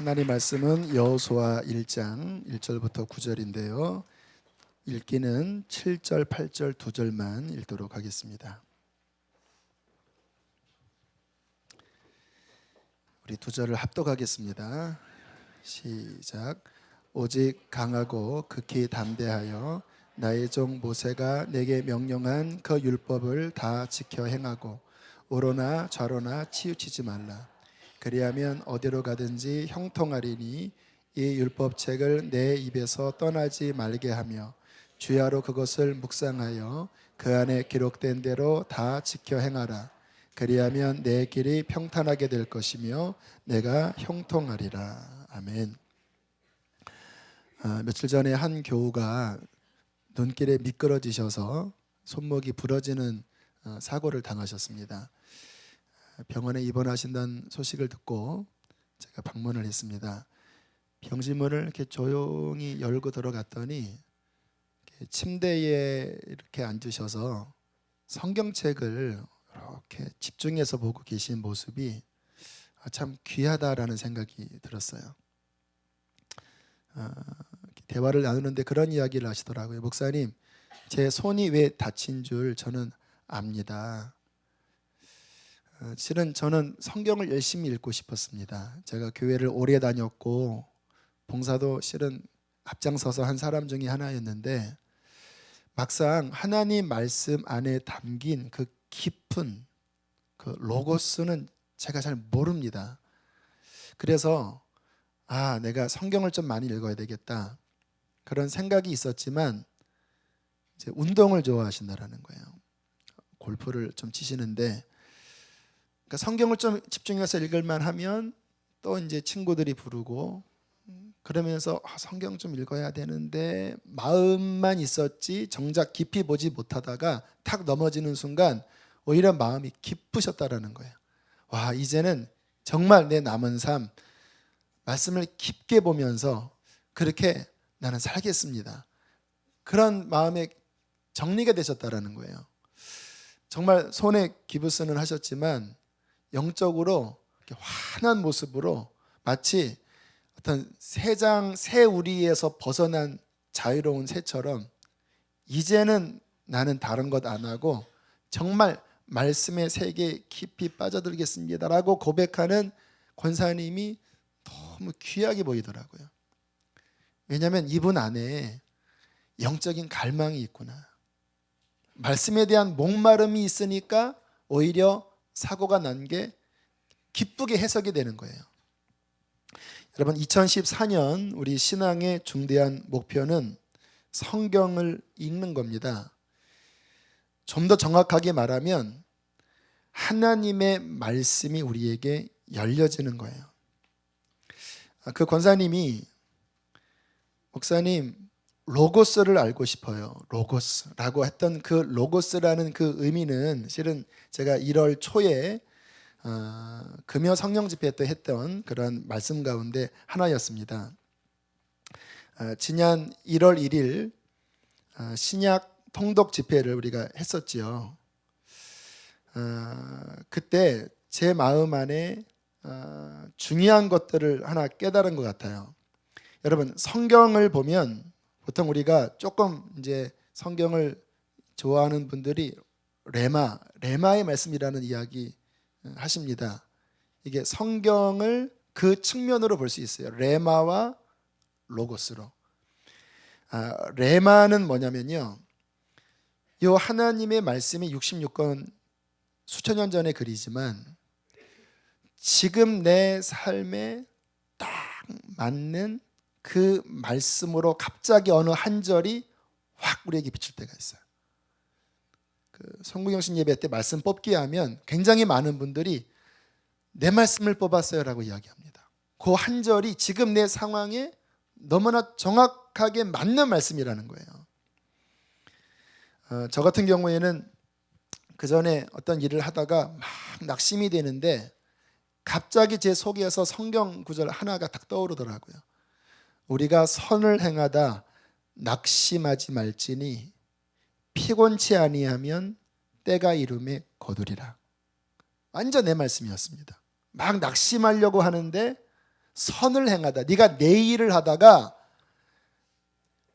하나님 말씀은 여호수아 1장 1절부터 9절인데요. 읽기는 7절, 8절, 2절만 읽도록 하겠습니다. 우리 2절을 합독하겠습니다. 시작. 오직 강하고 극히 담대하여 나의 종 모세가 내게 명령한 그 율법을 다 지켜 행하고 우로나 좌로나 치우치지 말라. 그리하면 어디로 가든지 형통하리니 이 율법책을 내 입에서 떠나지 말게 하며 주야로 그것을 묵상하여 그 안에 기록된 대로 다 지켜 행하라. 그리하면 내 길이 평탄하게 될 것이며 내가 형통하리라. 아멘. 며칠 전에 한 교우가 눈길에 미끄러지셔서 손목이 부러지는 사고를 당하셨습니다. 병원에 입원하신다는 소식을 듣고 제가 방문을 했습니다. 병실문을 이렇게 조용히 열고 들어갔더니 침대에 이렇게 앉으셔서 성경책을 이렇게 집중해서 보고 계신 모습이 참 귀하다라는 생각이 들었어요. 대화를 나누는데 그런 이야기를 하시더라고요. 목사님, 제 손이 왜 다친 줄 저는 압니다. 실은 저는 성경을 열심히 읽고 싶었습니다. 제가 교회를 오래 다녔고 봉사도 실은 앞장서서 한 사람 중에 하나였는데 막상 하나님 말씀 안에 담긴 그 깊은 그 로고스는 제가 잘 모릅니다. 그래서 내가 성경을 좀 많이 읽어야 되겠다 그런 생각이 있었지만 이제 운동을 좋아하신다라는 거예요. 골프를 좀 치시는데 그러니까 성경을 좀 집중해서 읽을만 하면 또 이제 친구들이 부르고 그러면서 성경 좀 읽어야 되는데 마음만 있었지 정작 깊이 보지 못하다가 탁 넘어지는 순간 오히려 마음이 깊으셨다라는 거예요. 와, 이제는 정말 내 남은 삶 말씀을 깊게 보면서 그렇게 나는 살겠습니다. 그런 마음에 정리가 되셨다라는 거예요. 정말 손에 기부스는 하셨지만 영적으로 환한 모습으로 마치 어떤 새 우리에서 벗어난 자유로운 새처럼 이제는 나는 다른 것 안 하고 정말 말씀의 세계에 깊이 빠져들겠습니다라고 고백하는 권사님이 너무 귀하게 보이더라고요. 왜냐하면 이분 안에 영적인 갈망이 있구나. 말씀에 대한 목마름이 있으니까 오히려 사고가 난 게 기쁘게 해석이 되는 거예요. 여러분, 2014년 우리 신앙의 중대한 목표는 성경을 읽는 겁니다. 좀 더 정확하게 말하면 하나님의 말씀이 우리에게 열려지는 거예요. 그 권사님이 목사님 로고스를 알고 싶어요. 로고스라고 했던 그 로고스라는 그 의미는 실은 제가 1월 초에 금요 성령 집회 때 했던 그런 말씀 가운데 하나였습니다. 지난 1월 1일 신약 통독 집회를 우리가 했었지요. 그때 제 마음 안에 중요한 것들을 하나 깨달은 것 같아요. 여러분, 성경을 보면 보통 우리가 조금 이제 성경을 좋아하는 분들이 레마의 말씀이라는 이야기 하십니다. 이게 성경을 그 측면으로 볼 수 있어요. 레마와 로고스로. 레마는 뭐냐면요, 요 하나님의 말씀이 66권 수천 년 전의 글이지만 지금 내 삶에 딱 맞는 그 말씀으로 갑자기 어느 한 절이 확 우리에게 비칠 때가 있어요. 성구경신 예배 때 말씀 뽑기 하면 굉장히 많은 분들이 내 말씀을 뽑았어요 라고 이야기합니다. 그 한 절이 지금 내 상황에 너무나 정확하게 맞는 말씀이라는 거예요. 저 같은 경우에는 그 전에 어떤 일을 하다가 막 낙심이 되는데 갑자기 제 속에서 성경 구절 하나가 딱 떠오르더라고요. 우리가 선을 행하다 낙심하지 말지니 피곤치 아니하면 때가 이름에 거두리라. 완전 내 말씀이었습니다. 막 낙심하려고 하는데 선을 행하다. 네가 내 일을 하다가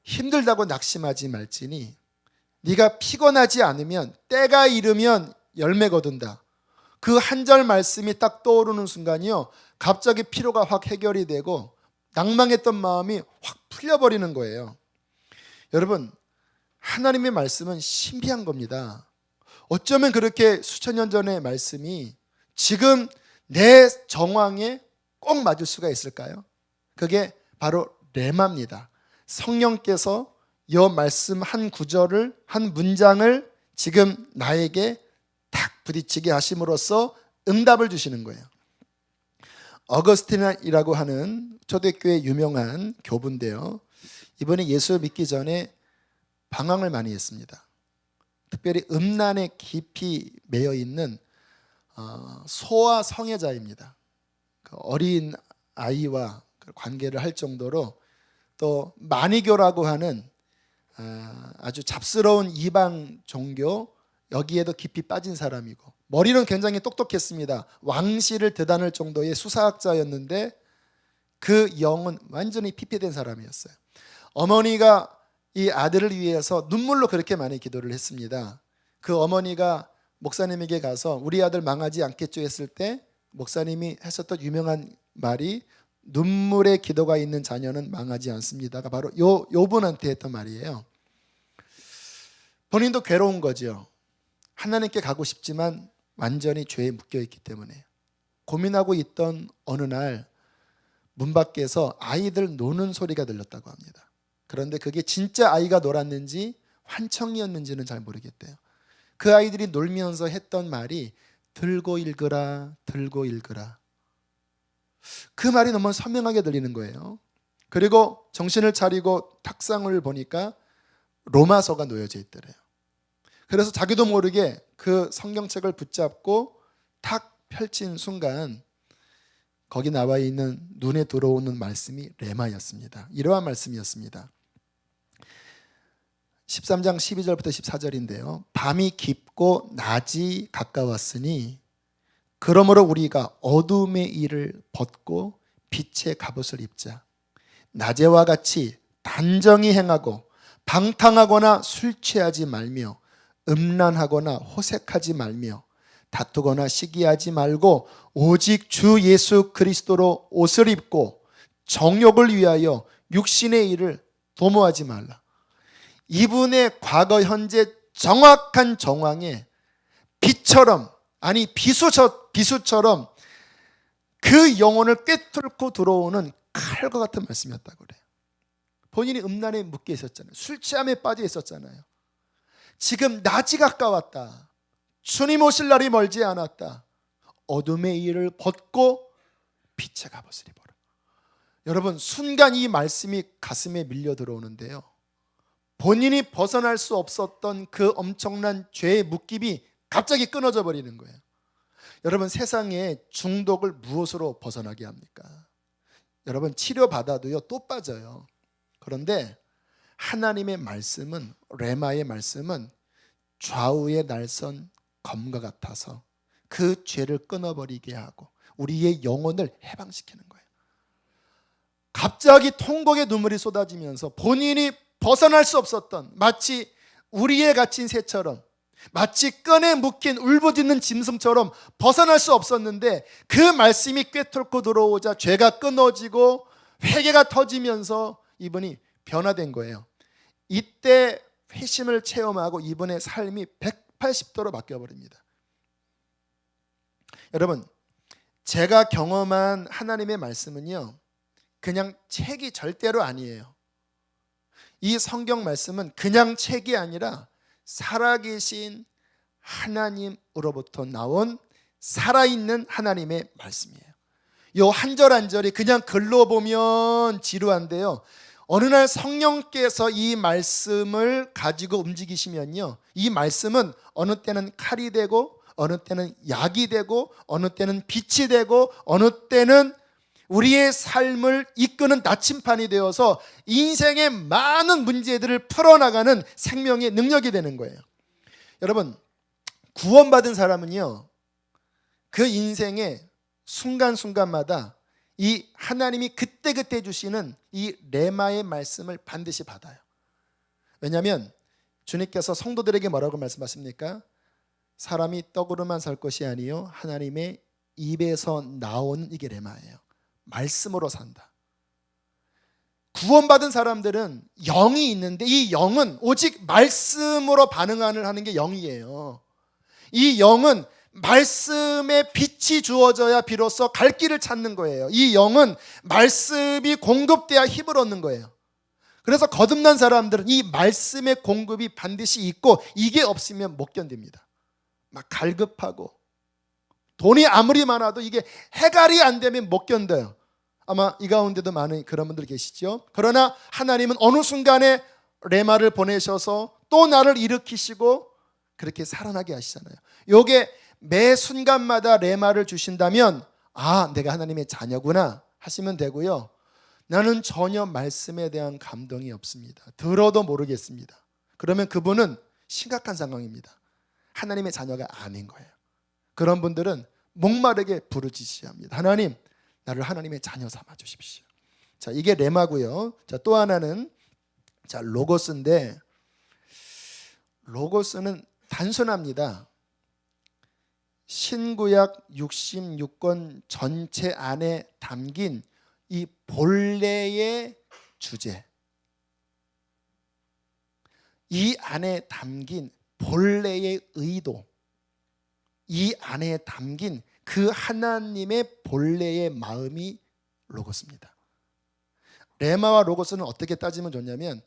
힘들다고 낙심하지 말지니 네가 피곤하지 않으면 때가 이르면 열매 거둔다. 그 한 절 말씀이 딱 떠오르는 순간이요, 갑자기 피로가 확 해결이 되고 낭망했던 마음이 확 풀려버리는 거예요. 여러분, 하나님의 말씀은 신비한 겁니다. 어쩌면 그렇게 수천 년 전의 말씀이 지금 내 정황에 꼭 맞을 수가 있을까요? 그게 바로 레마입니다. 성령께서 이 말씀 한 구절을, 한 문장을 지금 나에게 탁 부딪히게 하심으로써 응답을 주시는 거예요. 어거스틴이라고 하는 초대교회 유명한 교부인데요, 이분이 예수를 믿기 전에 방황을 많이 했습니다. 특별히 음란에 깊이 매여 있는 소아 성애자입니다. 어린 아이와 관계를 할 정도로, 또 마니교라고 하는 아주 잡스러운 이방 종교, 여기에도 깊이 빠진 사람이고, 머리는 굉장히 똑똑했습니다. 왕실을 대단할 정도의 수사학자였는데 그 영은 완전히 피폐된 사람이었어요. 어머니가 이 아들을 위해서 눈물로 그렇게 많이 기도를 했습니다. 그 어머니가 목사님에게 가서 우리 아들 망하지 않겠죠 했을 때 목사님이 하셨던 유명한 말이, 눈물의 기도가 있는 자녀는 망하지 않습니다가 바로 요 분한테 했던 말이에요. 본인도 괴로운 거죠. 하나님께 가고 싶지만 완전히 죄에 묶여있기 때문에 고민하고 있던 어느 날 문 밖에서 아이들 노는 소리가 들렸다고 합니다. 그런데 그게 진짜 아이가 놀았는지 환청이었는지는 잘 모르겠대요. 그 아이들이 놀면서 했던 말이 들고 읽으라, 들고 읽으라. 그 말이 너무 선명하게 들리는 거예요. 그리고 정신을 차리고 탁상을 보니까 로마서가 놓여져 있더래요. 그래서 자기도 모르게 그 성경책을 붙잡고 탁 펼친 순간 거기 나와 있는 눈에 들어오는 말씀이 레마였습니다. 이러한 말씀이었습니다. 13장 12절부터 14절인데요. 밤이 깊고 낮이 가까웠으니 그러므로 우리가 어둠의 일을 벗고 빛의 갑옷을 입자. 낮에와 같이 단정히 행하고 방탕하거나 술 취하지 말며 음란하거나 호색하지 말며 다투거나 시기하지 말고 오직 주 예수 그리스도로 옷을 입고 정욕을 위하여 육신의 일을 도모하지 말라. 이분의 과거 현재 정확한 정황에 빛처럼, 아니 비수처럼 그 영혼을 꿰뚫고 들어오는 칼과 같은 말씀이었다고 그래요. 본인이 음란에 묶여 있었잖아요. 술 취함에 빠져 있었잖아요. 지금 낮이 가까웠다. 주님 오실 날이 멀지 않았다. 어둠의 일을 벗고 빛의 갑옷을 입어라. 여러분, 순간 이 말씀이 가슴에 밀려 들어오는데요, 본인이 벗어날 수 없었던 그 엄청난 죄의 묶임이 갑자기 끊어져 버리는 거예요. 여러분, 세상에 중독을 무엇으로 벗어나게 합니까? 여러분, 치료받아도요 또 빠져요. 그런데 하나님의 말씀은, 레마의 말씀은 좌우의 날선 검과 같아서 그 죄를 끊어버리게 하고 우리의 영혼을 해방시키는 거예요. 갑자기 통곡의 눈물이 쏟아지면서 본인이 벗어날 수 없었던, 마치 우리에 갇힌 새처럼, 마치 끈에 묶인 울부짖는 짐승처럼 벗어날 수 없었는데 그 말씀이 꿰뚫고 들어오자 죄가 끊어지고 회개가 터지면서 이분이 변화된 거예요. 이때 회심을 체험하고 이분의 삶이 180도로 바뀌어버립니다. 여러분, 제가 경험한 하나님의 말씀은요, 그냥 책이 절대로 아니에요. 이 성경 말씀은 그냥 책이 아니라 살아계신 하나님으로부터 나온 살아있는 하나님의 말씀이에요. 이 한 절 한 절이 그냥 글로 보면 지루한데요, 어느 날 성령께서 이 말씀을 가지고 움직이시면요, 이 말씀은 어느 때는 칼이 되고 어느 때는 약이 되고 어느 때는 빛이 되고 어느 때는 우리의 삶을 이끄는 나침판이 되어서 인생의 많은 문제들을 풀어나가는 생명의 능력이 되는 거예요. 여러분, 구원받은 사람은요, 그 인생의 순간순간마다 이 하나님이 그때그때 주시는 이 레마의 말씀을 반드시 받아요. 왜냐하면 주님께서 성도들에게 뭐라고 말씀하십니까? 사람이 떡으로만 살 것이 아니요 하나님의 입에서 나온 이게 레마예요. 말씀으로 산다. 구원받은 사람들은 영이 있는데 이 영은 오직 말씀으로 하는 게 영이에요. 이 영은 말씀의 빛이 주어져야 비로소 갈 길을 찾는 거예요. 이 영은 말씀이 공급돼야 힘을 얻는 거예요. 그래서 거듭난 사람들은 이 말씀의 공급이 반드시 있고 이게 없으면 못 견딥니다. 막 갈급하고 돈이 아무리 많아도 이게 해결이 안 되면 못 견뎌요. 아마 이 가운데도 많은 그런 분들 계시죠. 그러나 하나님은 어느 순간에 레마를 보내셔서 또 나를 일으키시고 그렇게 살아나게 하시잖아요. 요게 매 순간마다 레마를 주신다면 아, 내가 하나님의 자녀구나 하시면 되고요. 나는 전혀 말씀에 대한 감동이 없습니다. 들어도 모르겠습니다. 그러면 그분은 심각한 상황입니다. 하나님의 자녀가 아닌 거예요. 그런 분들은 목마르게 부르짖으셔야 합니다. 하나님, 나를 하나님의 자녀 삼아 주십시오. 자, 이게 레마고요. 자, 또 하나는 자, 로고스인데 로고스는 단순합니다. 신구약 66권 전체 안에 담긴 이 본래의 주제, 이 안에 담긴 본래의 의도, 이 안에 담긴 그 하나님의 본래의 마음이 로고스입니다. 레마와 로고스는 어떻게 따지면 좋냐면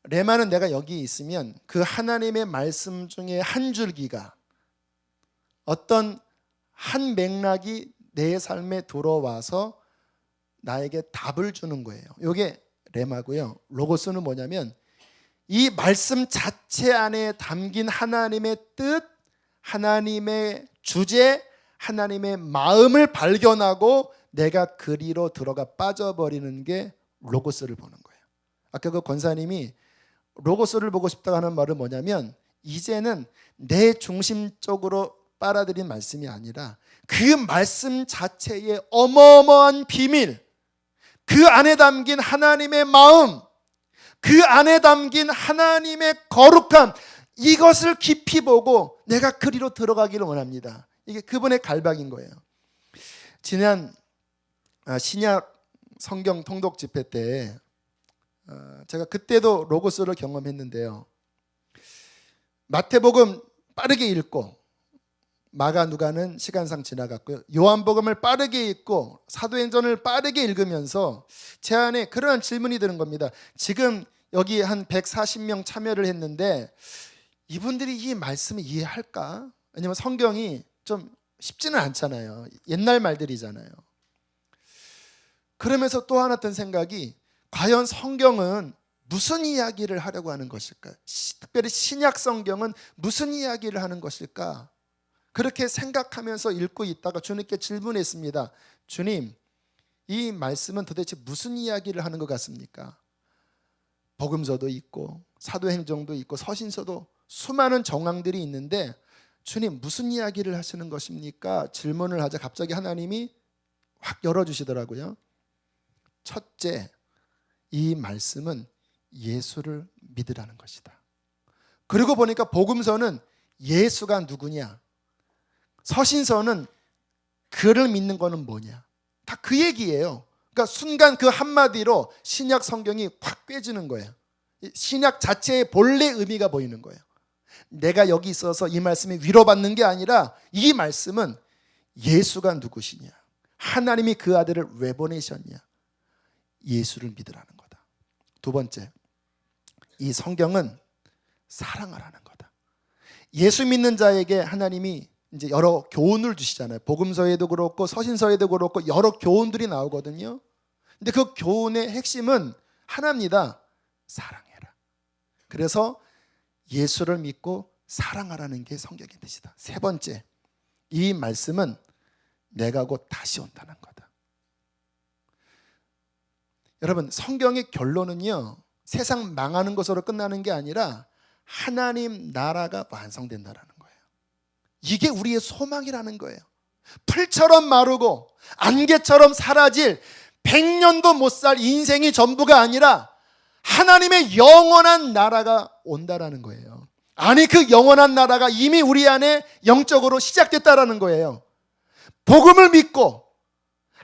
레마는 내가 여기 있으면 그 하나님의 말씀 중에 한 줄기가 어떤 한 맥락이 내 삶에 들어와서 나에게 답을 주는 거예요. 이게 레마고요. 로고스는 뭐냐면 이 말씀 자체 안에 담긴 하나님의 뜻, 하나님의 주제, 하나님의 마음을 발견하고 내가 그리로 들어가 빠져버리는 게 로고스를 보는 거예요. 아까 그 권사님이 로고스를 보고 싶다고 하는 말은 뭐냐면 이제는 내 중심적으로 빨아들인 말씀이 아니라 그 말씀 자체의 어마어마한 비밀, 그 안에 담긴 하나님의 마음, 그 안에 담긴 하나님의 거룩함, 이것을 깊이 보고 내가 그리로 들어가기를 원합니다. 이게 그분의 갈박인 거예요. 지난 신약 성경 통독 집회 때 제가 그때도 로고스를 경험했는데요. 마태복음 빠르게 읽고 마가 누가는 시간상 지나갔고요. 요한복음을 빠르게 읽고 사도행전을 빠르게 읽으면서 제 안에 그런 질문이 드는 겁니다. 지금 여기 한 140명 참여를 했는데 이분들이 이 말씀을 이해할까? 왜냐면 성경이 좀 쉽지는 않잖아요. 옛날 말들이잖아요. 그러면서 또 하나 든 생각이 과연 성경은 무슨 이야기를 하려고 하는 것일까? 특별히 신약 성경은 무슨 이야기를 하는 것일까? 그렇게 생각하면서 읽고 있다가 주님께 질문했습니다. 주님, 이 말씀은 도대체 무슨 이야기를 하는 것 같습니까? 복음서도 있고 사도행전도 있고 서신서도 수많은 정황들이 있는데 주님 무슨 이야기를 하시는 것입니까? 질문을 하자 갑자기 하나님이 확 열어주시더라고요. 첫째, 이 말씀은 예수를 믿으라는 것이다. 그리고 보니까 복음서는 예수가 누구냐, 서신서는 그를 믿는 거는 뭐냐, 다 그 얘기예요. 그러니까 순간 그 한마디로 신약 성경이 확 꿰지는 거예요. 신약 자체의 본래 의미가 보이는 거예요. 내가 여기 있어서 이 말씀이 위로받는 게 아니라 이 말씀은 예수가 누구시냐, 하나님이 그 아들을 왜 보내셨냐, 예수를 믿으라는 거다. 두 번째, 이 성경은 사랑하라는 거다. 예수 믿는 자에게 하나님이 이제 여러 교훈을 주시잖아요. 복음서에도 그렇고 서신서에도 그렇고 여러 교훈들이 나오거든요. 근데 그 교훈의 핵심은 하나입니다. 사랑해라. 그래서 예수를 믿고 사랑하라는 게 성경의 뜻이다. 세 번째, 이 말씀은 내가 곧 다시 온다는 거다. 여러분, 성경의 결론은요, 세상 망하는 것으로 끝나는 게 아니라 하나님 나라가 완성된다라는 거예요. 이게 우리의 소망이라는 거예요. 풀처럼 마르고 안개처럼 사라질 100년도 못 살 인생이 전부가 아니라 하나님의 영원한 나라가 온다라는 거예요. 아니, 그 영원한 나라가 이미 우리 안에 영적으로 시작됐다라는 거예요. 복음을 믿고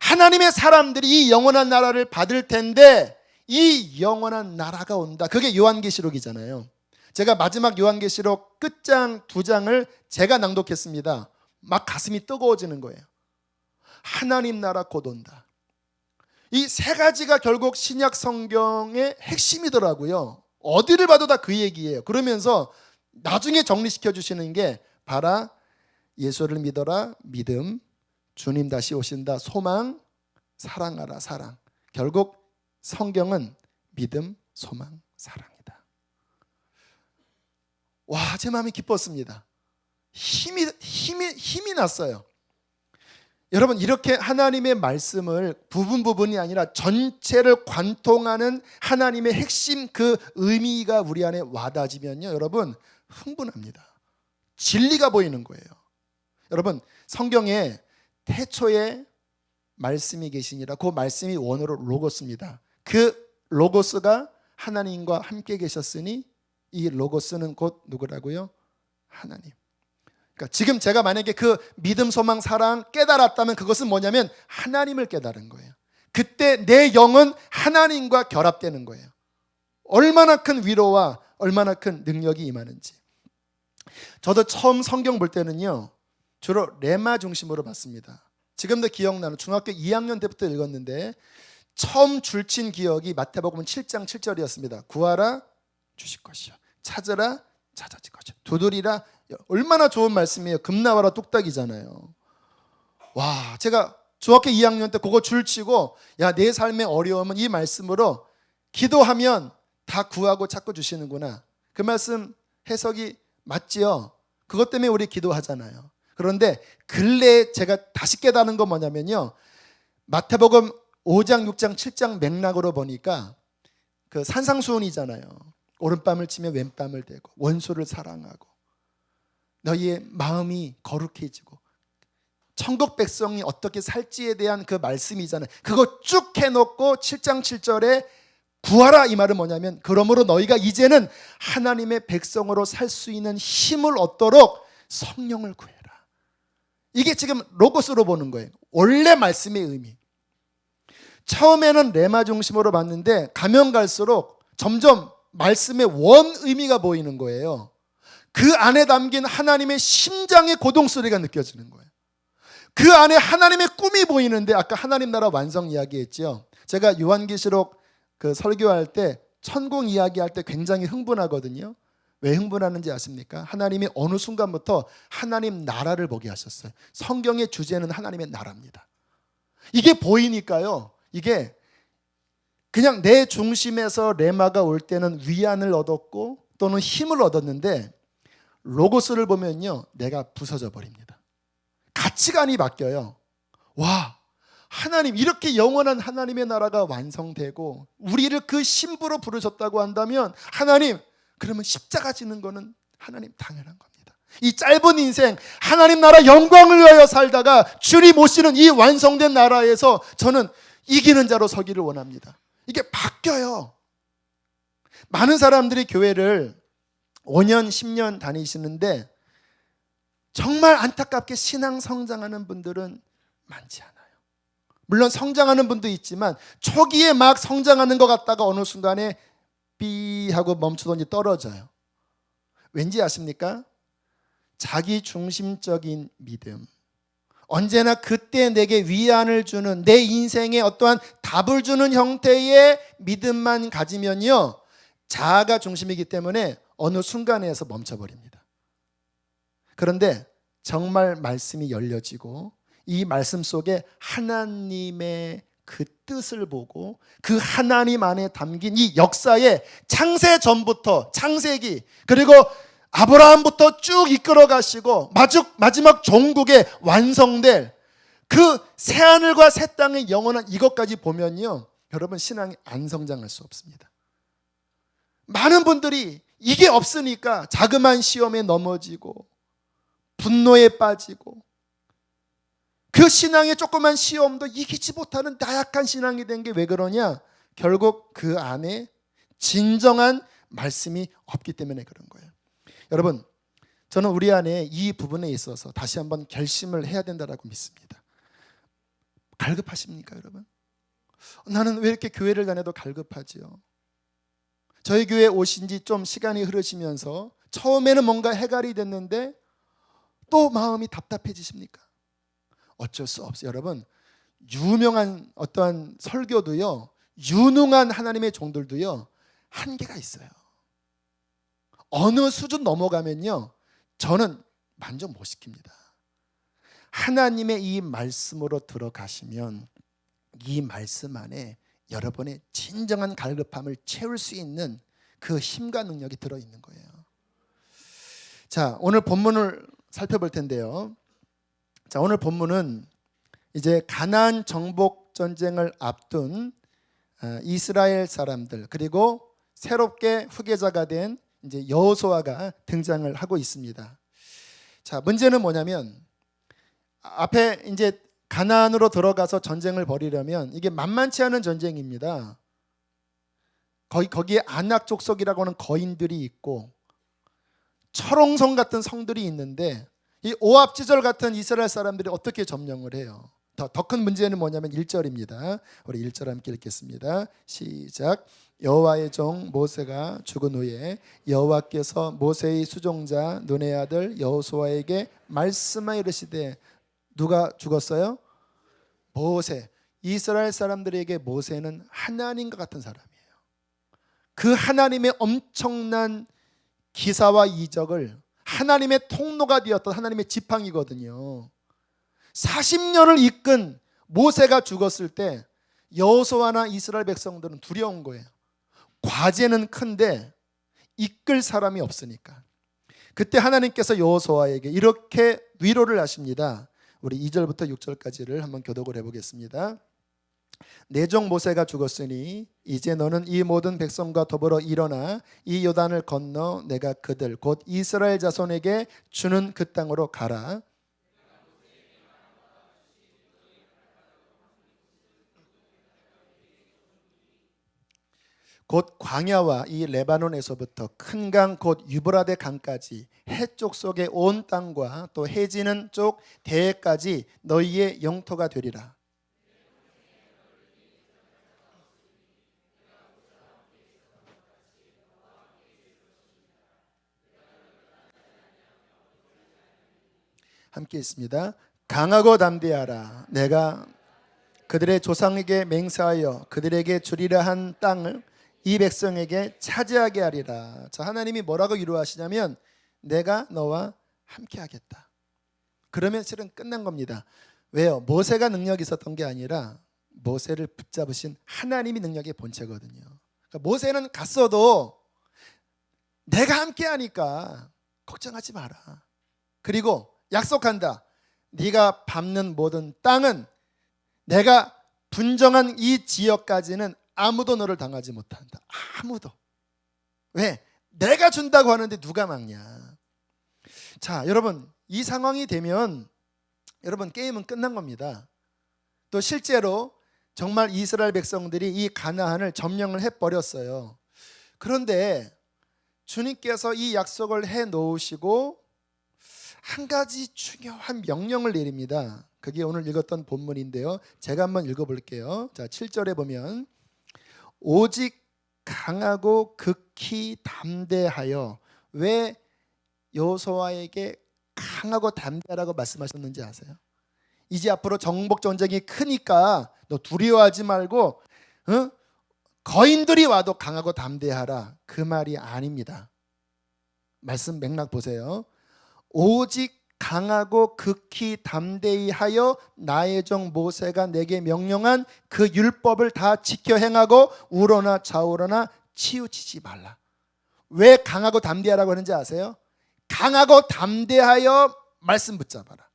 하나님의 사람들이 이 영원한 나라를 받을 텐데 이 영원한 나라가 온다. 그게 요한계시록이잖아요. 제가 마지막 요한계시록 끝장 2장을 제가 낭독했습니다. 막 가슴이 뜨거워지는 거예요. 하나님 나라 곧 온다. 이 세 가지가 결국 신약 성경의 핵심이더라고요. 어디를 봐도 다 그 얘기예요. 그러면서 나중에 정리시켜 주시는 게 봐라, 예수를 믿어라, 믿음, 주님 다시 오신다, 소망, 사랑하라, 사랑. 결국 성경은 믿음, 소망, 사랑이다. 와, 제 마음이 기뻤습니다. 힘이 났어요. 여러분, 이렇게 하나님의 말씀을 부분이 아니라 전체를 관통하는 하나님의 핵심, 그 의미가 우리 안에 와닿으면요, 여러분 흥분합니다. 진리가 보이는 거예요. 여러분, 성경에 태초에 말씀이 계시니라. 그 말씀이 원어로 로고스입니다. 그 로고스가 하나님과 함께 계셨으니 이 로고스는 곧 누구라고요? 하나님. 그러니까 지금 제가 만약에 그 믿음, 소망, 사랑 깨달았다면 그것은 뭐냐면 하나님을 깨달은 거예요. 그때 내 영은 하나님과 결합되는 거예요. 얼마나 큰 위로와 얼마나 큰 능력이 임하는지. 저도 처음 성경 볼 때는요, 주로 레마 중심으로 봤습니다. 지금도 기억나는, 중학교 2학년 때부터 읽었는데 처음 줄친 기억이 마태복음 7장 7절이었습니다. 구하라 주실 것이요, 찾으라 찾아질 것이요, 두드리라. 얼마나 좋은 말씀이에요. 금나와라 뚝딱이잖아요. 와, 제가 중학교 2학년 때 그거 줄치고, 야, 내 삶의 어려움은 이 말씀으로 기도하면 다 구하고 찾고 주시는구나. 그 말씀 해석이 맞지요? 그것 때문에 우리 기도하잖아요. 그런데 근래에 제가 다시 깨달은 건 뭐냐면요, 마태복음 5장, 6장, 7장 맥락으로 보니까 그 산상수훈이잖아요. 오른밤을 치며 왼밤을 대고 원수를 사랑하고 너희의 마음이 거룩해지고 천국 백성이 어떻게 살지에 대한 그 말씀이잖아요. 그거 쭉 해놓고 7장 7절에 구하라, 이 말은 뭐냐면 그러므로 너희가 이제는 하나님의 백성으로 살 수 있는 힘을 얻도록 성령을 구해라. 이게 지금 로고스로 보는 거예요. 원래 말씀의 의미. 처음에는 레마 중심으로 봤는데 가면 갈수록 점점 말씀의 원 의미가 보이는 거예요. 그 안에 담긴 하나님의 심장의 고동소리가 느껴지는 거예요. 그 안에 하나님의 꿈이 보이는데, 아까 하나님 나라 완성 이야기했죠. 제가 요한계시록 그 설교할 때 천국 이야기할 때 굉장히 흥분하거든요. 왜 흥분하는지 아십니까? 하나님이 어느 순간부터 하나님 나라를 보게 하셨어요. 성경의 주제는 하나님의 나라입니다. 이게 보이니까요, 이게 그냥 내 중심에서 레마가 올 때는 위안을 얻었고 또는 힘을 얻었는데, 로고스를 보면요, 내가 부서져 버립니다. 가치관이 바뀌어요. 와, 하나님, 이렇게 영원한 하나님의 나라가 완성되고 우리를 그 신부로 부르셨다고 한다면, 하나님, 그러면 십자가 지는 거는 하나님 당연한 겁니다. 이 짧은 인생 하나님 나라 영광을 위하여 살다가 주님 모시는 이 완성된 나라에서 저는 이기는 자로 서기를 원합니다. 이게 바뀌어요. 많은 사람들이 교회를 5년, 10년 다니시는데 정말 안타깝게 신앙 성장하는 분들은 많지 않아요. 물론 성장하는 분도 있지만 초기에 막 성장하는 것 같다가 어느 순간에 삐 하고 멈추더니 떨어져요. 왠지 아십니까? 자기 중심적인 믿음, 언제나 그때 내게 위안을 주는, 내 인생에 어떠한 답을 주는 형태의 믿음만 가지면요, 자아가 중심이기 때문에 어느 순간에서 멈춰버립니다. 그런데 정말 말씀이 열려지고 이 말씀 속에 하나님의 그 뜻을 보고 그 하나님 안에 담긴 이 역사의 창세 전부터, 창세기, 그리고 아브라함부터 쭉 이끌어 가시고 마지막 종국에 완성될 그 새하늘과 새 땅의 영원한 이것까지 보면요, 여러분, 신앙이 안 성장할 수 없습니다. 많은 분들이 이게 없으니까 자그마한 시험에 넘어지고 분노에 빠지고 그 신앙의 조그만 시험도 이기지 못하는 나약한 신앙이 된 게 왜 그러냐? 결국 그 안에 진정한 말씀이 없기 때문에 그런 거예요. 여러분, 저는 우리 안에 이 부분에 있어서 다시 한번 결심을 해야 된다고 믿습니다. 갈급하십니까, 여러분? 나는 왜 이렇게 교회를 다녀도 갈급하지요? 저희 교회에 오신 지 좀 시간이 흐르시면서 처음에는 뭔가 해결이 됐는데 또 마음이 답답해지십니까? 어쩔 수 없어요. 여러분, 유명한 어떠한 설교도요, 유능한 하나님의 종들도요, 한계가 있어요. 어느 수준 넘어가면요, 저는 만족 못 시킵니다. 하나님의 이 말씀으로 들어가시면 이 말씀 안에 여러분의 진정한 갈급함을 채울 수 있는 그 힘과 능력이 들어있는 거예요. 자, 오늘 본문을 살펴볼 텐데요. 자, 오늘 본문은 이제 가나안 정복 전쟁을 앞둔 이스라엘 사람들, 그리고 새롭게 후계자가 된 이제 여호수아가 등장을 하고 있습니다. 자, 문제는 뭐냐면 앞에 이제 가나안으로 들어가서 전쟁을 벌이려면 이게 만만치 않은 전쟁입니다. 거기에 아낙 족속이라고 하는 거인들이 있고 철옹성 같은 성들이 있는데 이 오합지졸 같은 이스라엘 사람들이 어떻게 점령을 해요? 더 큰 문제는 뭐냐면 1절입니다. 우리 1절 함께 읽겠습니다. 시작. 여호와의 종 모세가 죽은 후에 여호와께서 모세의 수종자 눈의 아들 여호수아에게 말씀하여 이르시되, 누가 죽었어요? 모세. 이스라엘 사람들에게 모세는 하나님과 같은 사람이에요. 그 하나님의 엄청난 기사와 이적을 하나님의 통로가 되었던 하나님의 지팡이거든요. 40년을 이끈 모세가 죽었을 때 여호수아나 이스라엘 백성들은 두려운 거예요. 과제는 큰데 이끌 사람이 없으니까. 그때 하나님께서 여호수아에게 이렇게 위로를 하십니다. 우리 2절부터 6절까지를 한번 교독을 해보겠습니다. 내 종 모세가 죽었으니 이제 너는 이 모든 백성과 더불어 일어나 이 요단을 건너 내가 그들 곧 이스라엘 자손에게 주는 그 땅으로 가라. 곧 광야와 이 레바논에서부터 큰 강 곧 유브라데 강까지 해쪽 속의 온 땅과 또 해지는 쪽 대해까지 너희의 영토가 되리라. 함께 있습니다. 강하고 담대하라. 내가 그들의 조상에게 맹세하여 그들에게 주리라 한 땅을 이 백성에게 차지하게 하리라. 자, 하나님이 뭐라고 위로하시냐면 내가 너와 함께 하겠다. 그러면 실은 끝난 겁니다. 왜요? 모세가 능력이 있었던 게 아니라 모세를 붙잡으신 하나님이 능력의 본체거든요. 그러니까 모세는 갔어도 내가 함께 하니까 걱정하지 마라. 그리고 약속한다. 네가 밟는 모든 땅은 내가 분정한 이 지역까지는 아무도 너를 당하지 못한다. 아무도. 왜? 내가 준다고 하는데 누가 막냐. 자, 여러분, 이 상황이 되면 여러분 게임은 끝난 겁니다. 또 실제로 정말 이스라엘 백성들이 이 가나안을 점령을 해버렸어요. 그런데 주님께서 이 약속을 해놓으시고 한 가지 중요한 명령을 내립니다. 그게 오늘 읽었던 본문인데요. 제가 한번 읽어볼게요. 자, 7절에 보면 오직 강하고 극히 담대하여. 왜 여호수아에게 강하고 담대하라고 말씀하셨는지 아세요? 이제 앞으로 정복 전쟁이 크니까 너 두려워하지 말고 거인들이 와도 강하고 담대하라. 그 말이 아닙니다. 말씀 맥락 보세요. 오직 강하고 극히 담대히 하여 나의 종 모세가 내게 명령한 그 율법을 다 지켜 행하고 우러나 좌우러나 치우치지 말라. 왜 강하고 담대하라고 하는지 아세요? 강하고 담대하여 말씀 붙잡아라.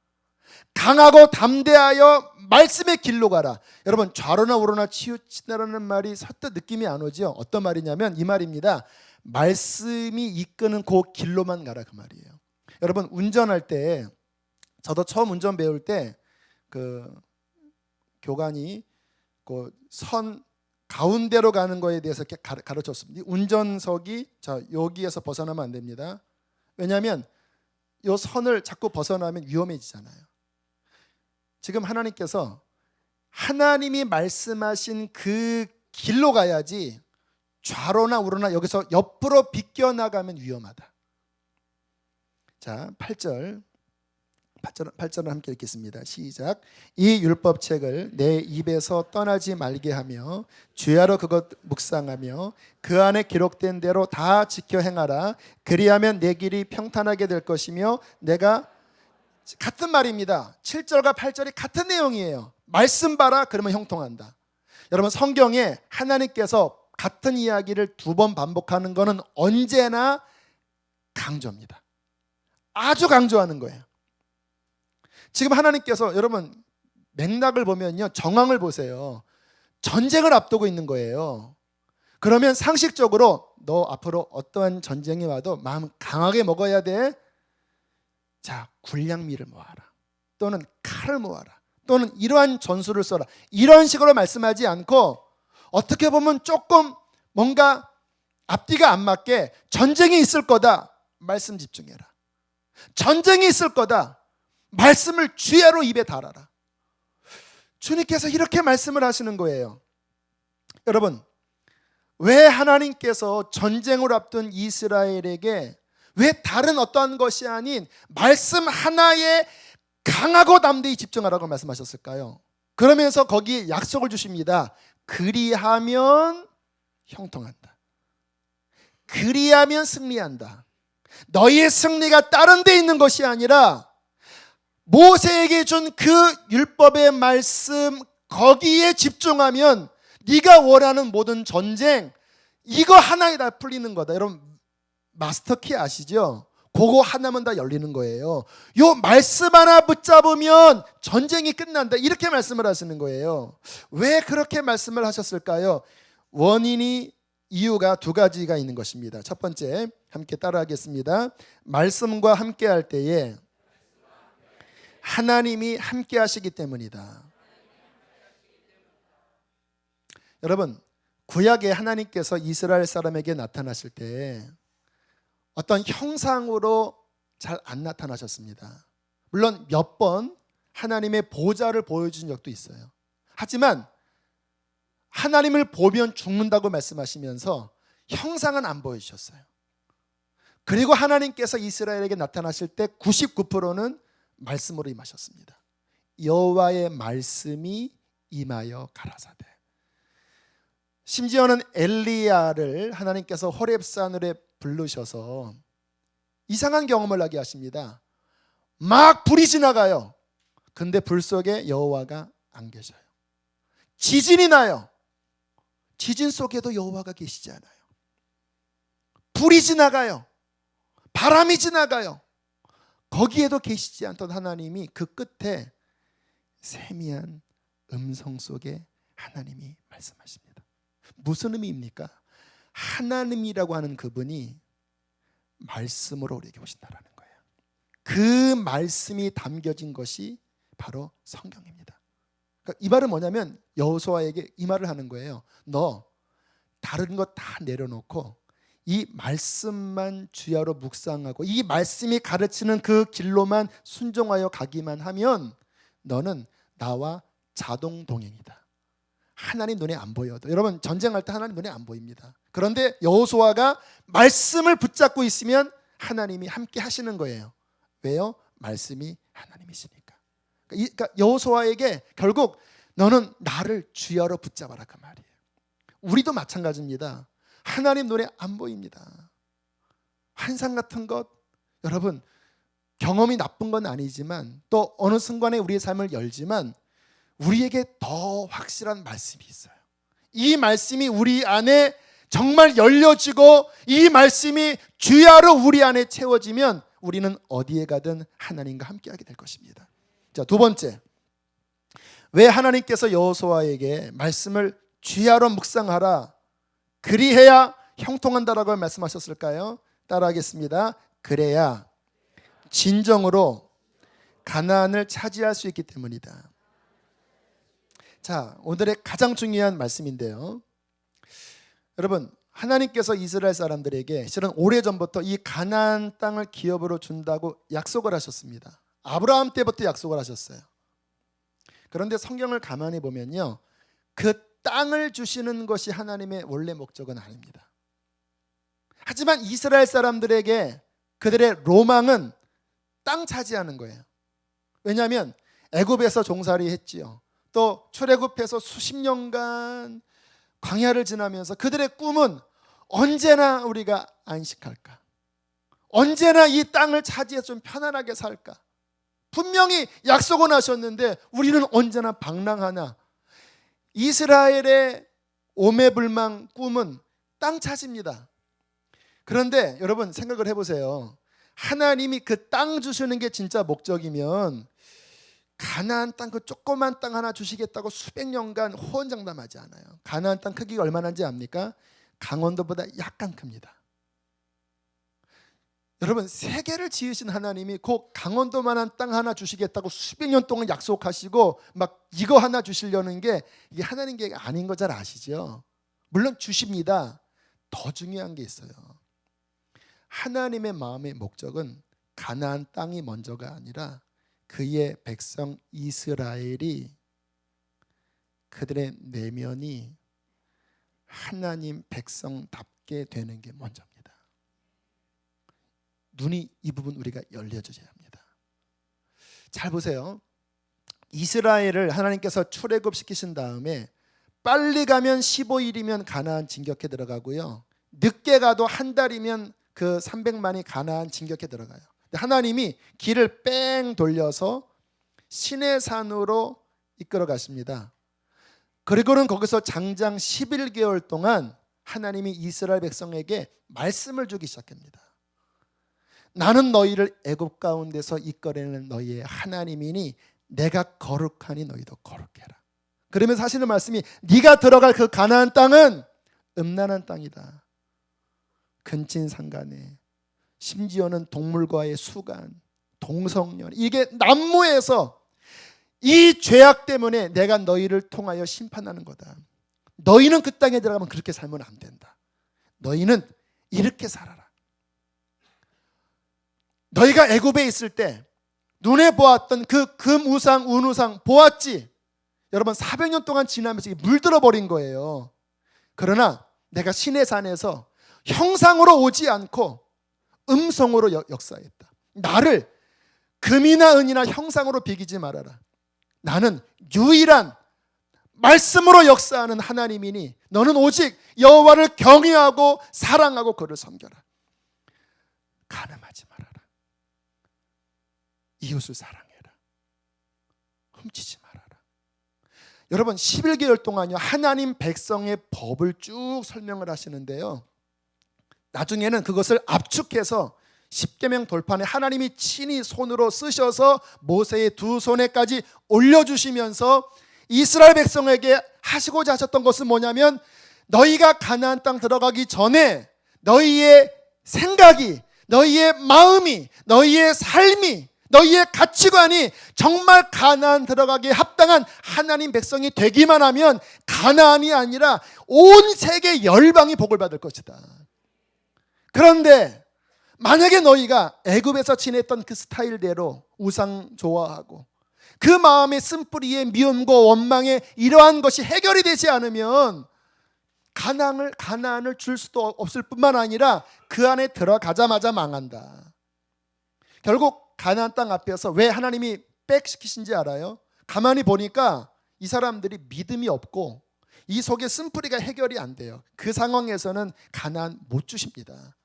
강하고 담대하여 말씀의 길로 가라. 여러분, 좌로나 우로나 치우치다라는 말이 선뜻 느낌이 안 오죠? 어떤 말이냐면 이 말입니다. 말씀이 이끄는 그 길로만 가라, 그 말이에요. 여러분, 운전할 때, 저도 처음 운전 배울 때 그 교관이 그 선 가운데로 가는 거에 대해서 이렇게 가르쳤습니다. 운전석이 자 여기에서 벗어나면 안 됩니다. 왜냐하면 이 선을 자꾸 벗어나면 위험해지잖아요. 지금 하나님께서 하나님이 말씀하신 그 길로 가야지 좌로나 우로나 여기서 옆으로 비껴나가면 위험하다. 자, 8절을 함께 읽겠습니다. 시작. 이 율법책을 내 입에서 떠나지 말게 하며 주야로 그것 묵상하며 그 안에 기록된 대로 다 지켜 행하라. 그리하면 내 길이 평탄하게 될 것이며 내가 같은 말입니다. 7절과 8절이 같은 내용이에요. 말씀 봐라 그러면 형통한다. 여러분 성경에 하나님께서 같은 이야기를 2번 반복하는 것은 언제나 강조입니다. 아주 강조하는 거예요. 지금 하나님께서 여러분 맥락을 보면요, 정황을 보세요. 전쟁을 앞두고 있는 거예요. 그러면 상식적으로 너 앞으로 어떠한 전쟁이 와도 마음 강하게 먹어야 돼. 자, 군량미를 모아라. 또는 칼을 모아라. 또는 이러한 전술을 써라. 이런 식으로 말씀하지 않고 어떻게 보면 조금 뭔가 앞뒤가 안 맞게 전쟁이 있을 거다. 말씀 집중해라. 전쟁이 있을 거다. 말씀을 주야로 입에 달아라. 주님께서 이렇게 말씀을 하시는 거예요. 여러분, 왜 하나님께서 전쟁을 앞둔 이스라엘에게 왜 다른 어떠한 것이 아닌 말씀 하나에 강하고 담대히 집중하라고 말씀하셨을까요? 그러면서 거기에 약속을 주십니다. 그리하면 형통한다. 그리하면 승리한다. 너희의 승리가 다른 데 있는 것이 아니라 모세에게 준 그 율법의 말씀 거기에 집중하면 네가 원하는 모든 전쟁 이거 하나에 다 풀리는 거다. 여러분 마스터키 아시죠? 그거 하나면 다 열리는 거예요. 요 말씀 하나 붙잡으면 전쟁이 끝난다. 이렇게 말씀을 하시는 거예요. 왜 그렇게 말씀을 하셨을까요? 원인이 이유가 2가지가 있는 것입니다. 첫 번째 함께 따라하겠습니다. 말씀과 함께 할 때에 하나님이 함께 하시기 때문이다. 여러분 구약에 하나님께서 이스라엘 사람에게 나타나실 때 어떤 형상으로 잘 안 나타나셨습니다. 물론 몇 번 하나님의 보좌를 보여준 적도 있어요. 하지만 하나님을 보면 죽는다고 말씀하시면서 형상은 안 보여주셨어요. 그리고 하나님께서 이스라엘에게 나타나실 때 99%는 말씀으로 임하셨습니다. 여호와의 말씀이 임하여 가라사대. 심지어는 엘리야를 하나님께서 호렙산으로 부르셔서 이상한 경험을 하게 하십니다. 막 불이 지나가요. 근데 불 속에 여호와가 안 계셔요. 지진이 나요. 지진 속에도 여호와가 계시지 않아요. 불이 지나가요. 바람이 지나가요. 거기에도 계시지 않던 하나님이 그 끝에 세미한 음성 속에 하나님이 말씀하십니다. 무슨 의미입니까? 하나님이라고 하는 그분이 말씀으로 우리에게 오신다라는 거예요. 그 말씀이 담겨진 것이 바로 성경입니다. 그러니까 이 말은 뭐냐면 여호수아에게 이 말을 하는 거예요. 너 다른 거 다 내려놓고 이 말씀만 주야로 묵상하고 이 말씀이 가르치는 그 길로만 순종하여 가기만 하면 너는 나와 자동 동행이다. 하나님 눈에 안 보여도 여러분 전쟁할 때 하나님 눈에 안 보입니다. 그런데 여호수아가 말씀을 붙잡고 있으면 하나님이 함께 하시는 거예요. 왜요? 말씀이 하나님이시니까. 그러니까 여호수아에게 결국 너는 나를 주야로 붙잡아라 그 말이에요. 우리도 마찬가지입니다. 하나님 눈에 안 보입니다. 환상 같은 것 여러분 경험이 나쁜 건 아니지만 또 어느 순간에 우리의 삶을 열지만 우리에게 더 확실한 말씀이 있어요. 이 말씀이 우리 안에 정말 열려지고 이 말씀이 주야로 우리 안에 채워지면 우리는 어디에 가든 하나님과 함께하게 될 것입니다. 자, 2번째, 왜 하나님께서 여호수아에게 말씀을 주야로 묵상하라 그리해야 형통한다라고 말씀하셨을까요? 따라하겠습니다. 그래야 진정으로 가나안을 차지할 수 있기 때문이다. 자, 오늘의 가장 중요한 말씀인데요. 여러분, 하나님께서 이스라엘 사람들에게 실은 오래전부터 이 가나안 땅을 기업으로 준다고 약속을 하셨습니다. 아브라함 때부터 약속을 하셨어요. 그런데 성경을 가만히 보면요, 그 땅을 주시는 것이 하나님의 원래 목적은 아닙니다. 하지만 이스라엘 사람들에게 그들의 로망은 땅 차지하는 거예요. 왜냐하면 애굽에서 종살이 했지요. 또 출애굽해서 수십 년간 광야를 지나면서 그들의 꿈은 언제나 우리가 안식할까, 언제나 이 땅을 차지해서 좀 편안하게 살까. 분명히 약속은 하셨는데 우리는 언제나 방랑하나. 이스라엘의 오매불망 꿈은 땅 차지입니다. 그런데 여러분 생각을 해보세요. 하나님이 그 땅 주시는 게 진짜 목적이면 가나안 땅 그 조그만 땅 하나 주시겠다고 수백 년간 호언장담하지 않아요. 가나안 땅 크기가 얼마나인지 압니까? 강원도보다 약간 큽니다. 여러분, 세계를 지으신 하나님이 그 강원도만한 땅 하나 주시겠다고 수백 년 동안 약속하시고 막 이거 하나 주시려는 게 이게 하나님 계획이 아닌 거 잘 아시죠? 물론 주십니다. 더 중요한 게 있어요. 하나님의 마음의 목적은 가나안 땅이 먼저가 아니라 그의 백성 이스라엘이, 그들의 내면이 하나님 백성답게 되는 게 먼저입니다. 눈이 이 부분 우리가 열려줘야 합니다. 잘 보세요. 이스라엘을 하나님께서 출애굽시키신 다음에 빨리 가면 15일이면 가나안 진격해 들어가고요, 늦게 가도 한 달이면 그 300만이 가나안 진격해 들어가요. 하나님이 길을 뺑 돌려서 시내산으로 이끌어 가십니다. 그리고는 거기서 장장 11개월 동안 하나님이 이스라엘 백성에게 말씀을 주기 시작합니다. 나는 너희를 애굽 가운데서 이끌어내는 너희의 하나님이니 내가 거룩하니 너희도 거룩해라. 그러면서 하시는 말씀이 네가 들어갈 그 가나안 땅은 음란한 땅이다. 근친상간에, 심지어는 동물과의 수간, 동성연, 이게 난무해서 이 죄악 때문에 내가 너희를 통하여 심판하는 거다. 너희는 그 땅에 들어가면 그렇게 살면 안 된다. 너희는 이렇게 살아라. 너희가 애굽에 있을 때 눈에 보았던 그 금우상, 운우상 보았지? 여러분 400년 동안 지나면서 물들어 버린 거예요. 그러나 내가 시내산에서 형상으로 오지 않고 음성으로 역사했다. 나를 금이나 은이나 형상으로 비기지 말아라. 나는 유일한 말씀으로 역사하는 하나님이니 너는 오직 여호와를 경외하고 사랑하고 그를 섬겨라. 간음하지 말아라. 이웃을 사랑해라. 훔치지 말아라. 여러분 11개월 동안요 하나님 백성의 법을 쭉 설명을 하시는데요, 나중에는 그것을 압축해서 십계명 돌판에 하나님이 친히 손으로 쓰셔서 모세의 두 손에까지 올려주시면서 이스라엘 백성에게 하시고자 하셨던 것은 뭐냐면, 너희가 가나안 땅 들어가기 전에 너희의 생각이, 너희의 마음이, 너희의 삶이, 너희의 가치관이 정말 가나안 들어가기에 합당한 하나님 백성이 되기만 하면 가나안이 아니라 온 세계 열방이 복을 받을 것이다. 그런데 만약에 너희가 애굽에서 지냈던 그 스타일대로 우상 좋아하고 그 마음의 쓴뿌리의 미움과 원망에 이러한 것이 해결이 되지 않으면 가나안을 줄 수도 없을 뿐만 아니라 그 안에 들어가자마자 망한다. 결국 가나안 땅 앞에서 왜 하나님이 백시키신지 알아요? 가만히 보니까 이 사람들이 믿음이 없고 이 속에 쓴뿌리가 해결이 안 돼요. 그 상황에서는 가나안 못 주십니다.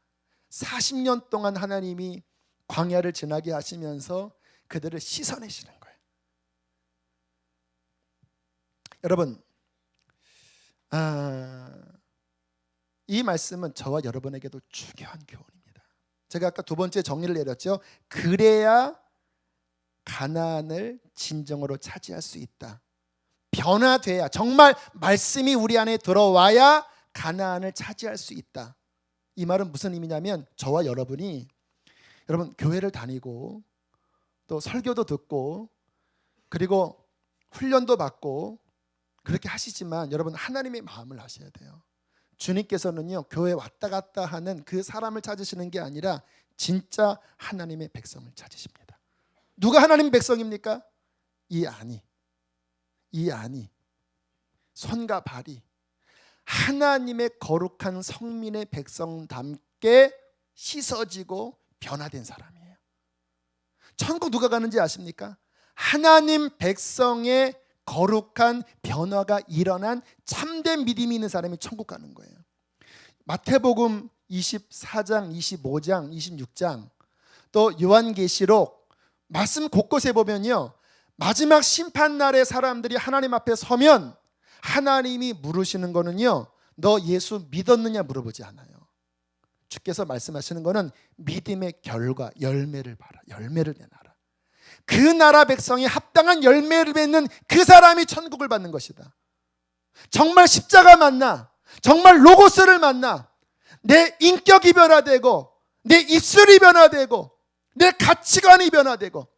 40년 동안 하나님이 광야를 지나게 하시면서 그들을 씻어내시는 거예요. 여러분, 이 말씀은 저와 여러분에게도 중요한 교훈입니다. 제가 아까 두 번째 정의를 내렸죠. 그래야 가나안을 진정으로 차지할 수 있다. 변화돼야, 정말 말씀이 우리 안에 들어와야 가나안을 차지할 수 있다. 이 말은 무슨 의미냐면, 저와 여러분이 여러분 교회를 다니고 또 설교도 듣고 그리고 훈련도 받고 그렇게 하시지만 여러분 하나님의 마음을 하셔야 돼요. 주님께서는요 교회 왔다 갔다 하는 그 사람을 찾으시는 게 아니라 진짜 하나님의 백성을 찾으십니다. 누가 하나님의 백성입니까? 이 안이 손과 발이 하나님의 거룩한 성민의 백성답게 씻어지고 변화된 사람이에요. 천국 누가 가는지 아십니까? 하나님 백성의 거룩한 변화가 일어난 참된 믿음이 있는 사람이 천국 가는 거예요. 마태복음 24장, 25장, 26장 또 요한계시록 말씀 곳곳에 보면요 마지막 심판날에 사람들이 하나님 앞에 서면 하나님이 물으시는 거는요 너 예수 믿었느냐 물어보지 않아요. 주께서 말씀하시는 거는 믿음의 결과, 열매를 봐라. 열매를 내놔라. 그 나라 백성이 합당한 열매를 맺는 그 사람이 천국을 받는 것이다. 정말 십자가 만나, 정말 로고스를 만나 내 인격이 변화되고 내 입술이 변화되고 내 가치관이 변화되고,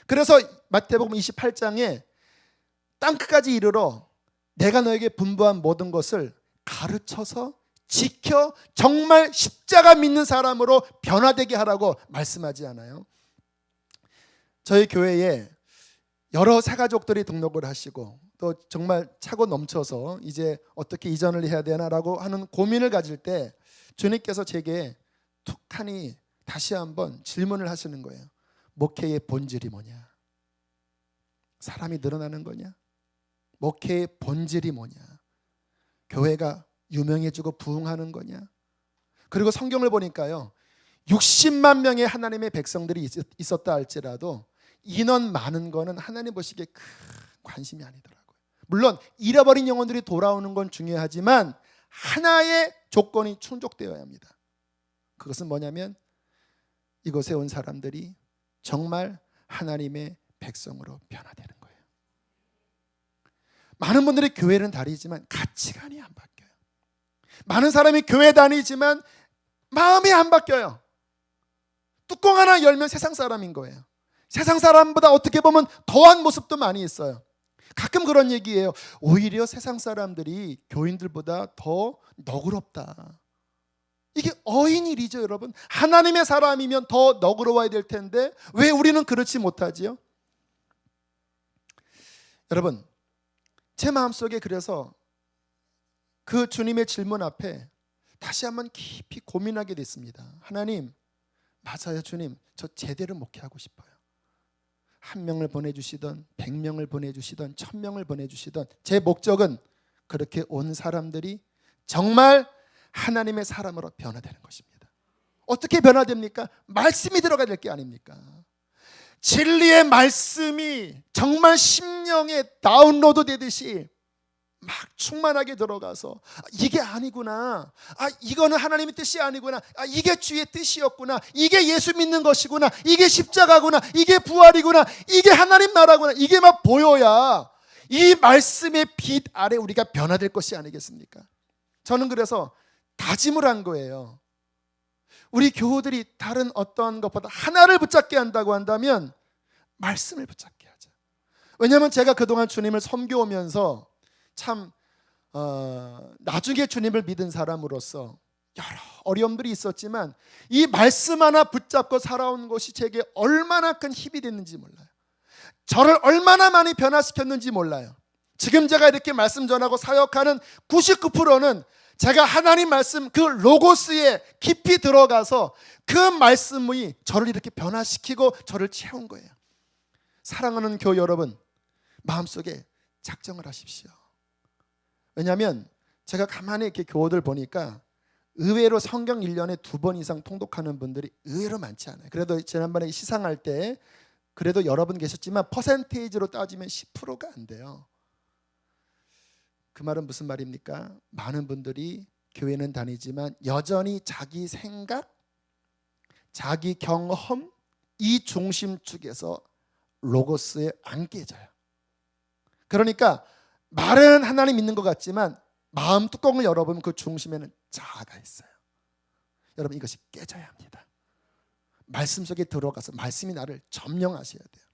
그래서 마태복음 28장에 땅끝까지 이르러 내가 너에게 분부한 모든 것을 가르쳐서 지켜 정말 십자가 믿는 사람으로 변화되게 하라고 말씀하지 않아요? 저희 교회에 여러 새가족들이 등록을 하시고 또 정말 차고 넘쳐서 이제 어떻게 이전을 해야 되나라고 하는 고민을 가질 때 주님께서 제게 툭하니 다시 한번 질문을 하시는 거예요. 목회의 본질이 뭐냐? 사람이 늘어나는 거냐? 목회의 본질이 뭐냐? 교회가 유명해지고 부흥하는 거냐? 그리고 성경을 보니까요 60만 명의 하나님의 백성들이 있었다 할지라도 인원 많은 거는 하나님 보시기에 큰 관심이 아니더라고요. 물론 잃어버린 영혼들이 돌아오는 건 중요하지만 하나의 조건이 충족되어야 합니다. 그것은 뭐냐면 이곳에 온 사람들이 정말 하나님의 백성으로 변화되는 거예요. 많은 분들이 교회는 다니지만 가치관이 안 바뀌어요. 많은 사람이 교회 다니지만 마음이 안 바뀌어요. 뚜껑 하나 열면 세상 사람인 거예요. 세상 사람보다 어떻게 보면 더한 모습도 많이 있어요. 가끔 그런 얘기예요. 오히려 세상 사람들이 교인들보다 더 너그럽다. 이게 어인일이죠, 여러분. 하나님의 사람이면 더 너그러워야 될 텐데 왜 우리는 그렇지 못하지요? 여러분, 제 마음속에 그래서 그 주님의 질문 앞에 다시 한번 깊이 고민하게 됐습니다. 하나님, 맞아요 주님, 저 제대로 목회하고 싶어요. 1명을 보내주시던 100명을 보내주시던 1000명을 보내주시던 제 목적은 그렇게 온 사람들이 정말 하나님의 사람으로 변화되는 것입니다. 어떻게 변화됩니까? 말씀이 들어가야 될 게 아닙니까? 진리의 말씀이 정말 심령에 다운로드 되듯이 막 충만하게 들어가서 이게 아니구나, 이거는 하나님의 뜻이 아니구나, 이게 주의 뜻이었구나, 이게 예수 믿는 것이구나, 이게 십자가구나, 이게 부활이구나, 이게 하나님 나라구나, 이게 막 보여야 이 말씀의 빛 아래 우리가 변화될 것이 아니겠습니까? 저는 그래서 다짐을 한 거예요. 우리 교우들이 다른 어떤 것보다 하나를 붙잡게 한다고 한다면 말씀을 붙잡게 하자. 왜냐하면 제가 그동안 주님을 섬겨오면서 참 나중에 주님을 믿은 사람으로서 여러 어려움들이 있었지만 이 말씀 하나 붙잡고 살아온 것이 제게 얼마나 큰 힘이 됐는지 몰라요. 저를 얼마나 많이 변화시켰는지 몰라요. 지금 제가 이렇게 말씀 전하고 사역하는 99%는 제가 하나님 말씀 그 로고스에 깊이 들어가서 그 말씀이 저를 이렇게 변화시키고 저를 채운 거예요. 사랑하는 교회 여러분, 마음속에 작정을 하십시오. 왜냐하면 제가 가만히 이렇게 교우들 보니까 의외로 성경 1년에 2번 이상 통독하는 분들이 의외로 많지 않아요. 그래도 지난번에 시상할 때 그래도 여러분 계셨지만 퍼센테이지로 따지면 10%가 안 돼요. 그 말은 무슨 말입니까? 많은 분들이 교회는 다니지만 여전히 자기 생각, 자기 경험 이 중심축에서 로고스에 안 깨져요. 그러니까 말은 하나님 믿는 것 같지만 마음 뚜껑을 열어보면 그 중심에는 자아가 있어요. 여러분, 이것이 깨져야 합니다. 말씀 속에 들어가서 말씀이 나를 점령하셔야 돼요.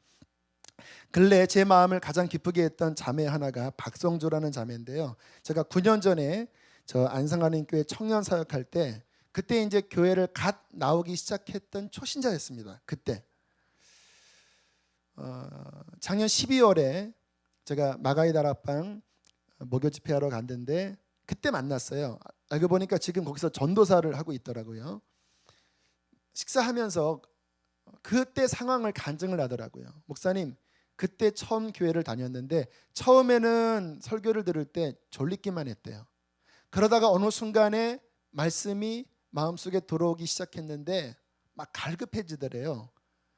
근래 제 마음을 가장 기쁘게 했던 자매 하나가 박성조라는 자매인데요. 제가 9년 전에 저 안성하나님교회 청년 사역할 때 그때 이제 교회를 갓 나오기 시작했던 초신자였습니다. 그때 작년 12월에 제가 마가이 다락방 목요 집회하러 갔는데 그때 만났어요. 알고 보니까 지금 거기서 전도사를 하고 있더라고요. 식사하면서 그때 상황을 간증을 하더라고요. 목사님, 그때 처음 교회를 다녔는데 처음에는 설교를 들을 때 졸리기만 했대요. 그러다가 어느 순간에 말씀이 마음속에 들어오기 시작했는데 막 갈급해지더래요.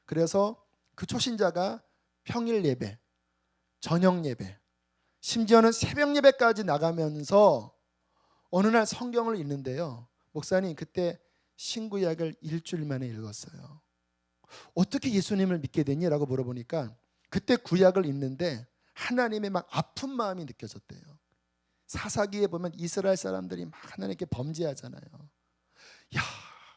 그래서 그 초신자가 평일 예배, 저녁 예배, 심지어는 새벽 예배까지 나가면서 어느 날 성경을 읽는데요. 목사님, 그때 신구약을 일주일 만에 읽었어요. 어떻게 예수님을 믿게 되니? 라고 물어보니까 그때 구약을 읽는데 하나님의 막 아픈 마음이 느껴졌대요. 사사기에 보면 이스라엘 사람들이 막 하나님께 범죄하잖아요. 야,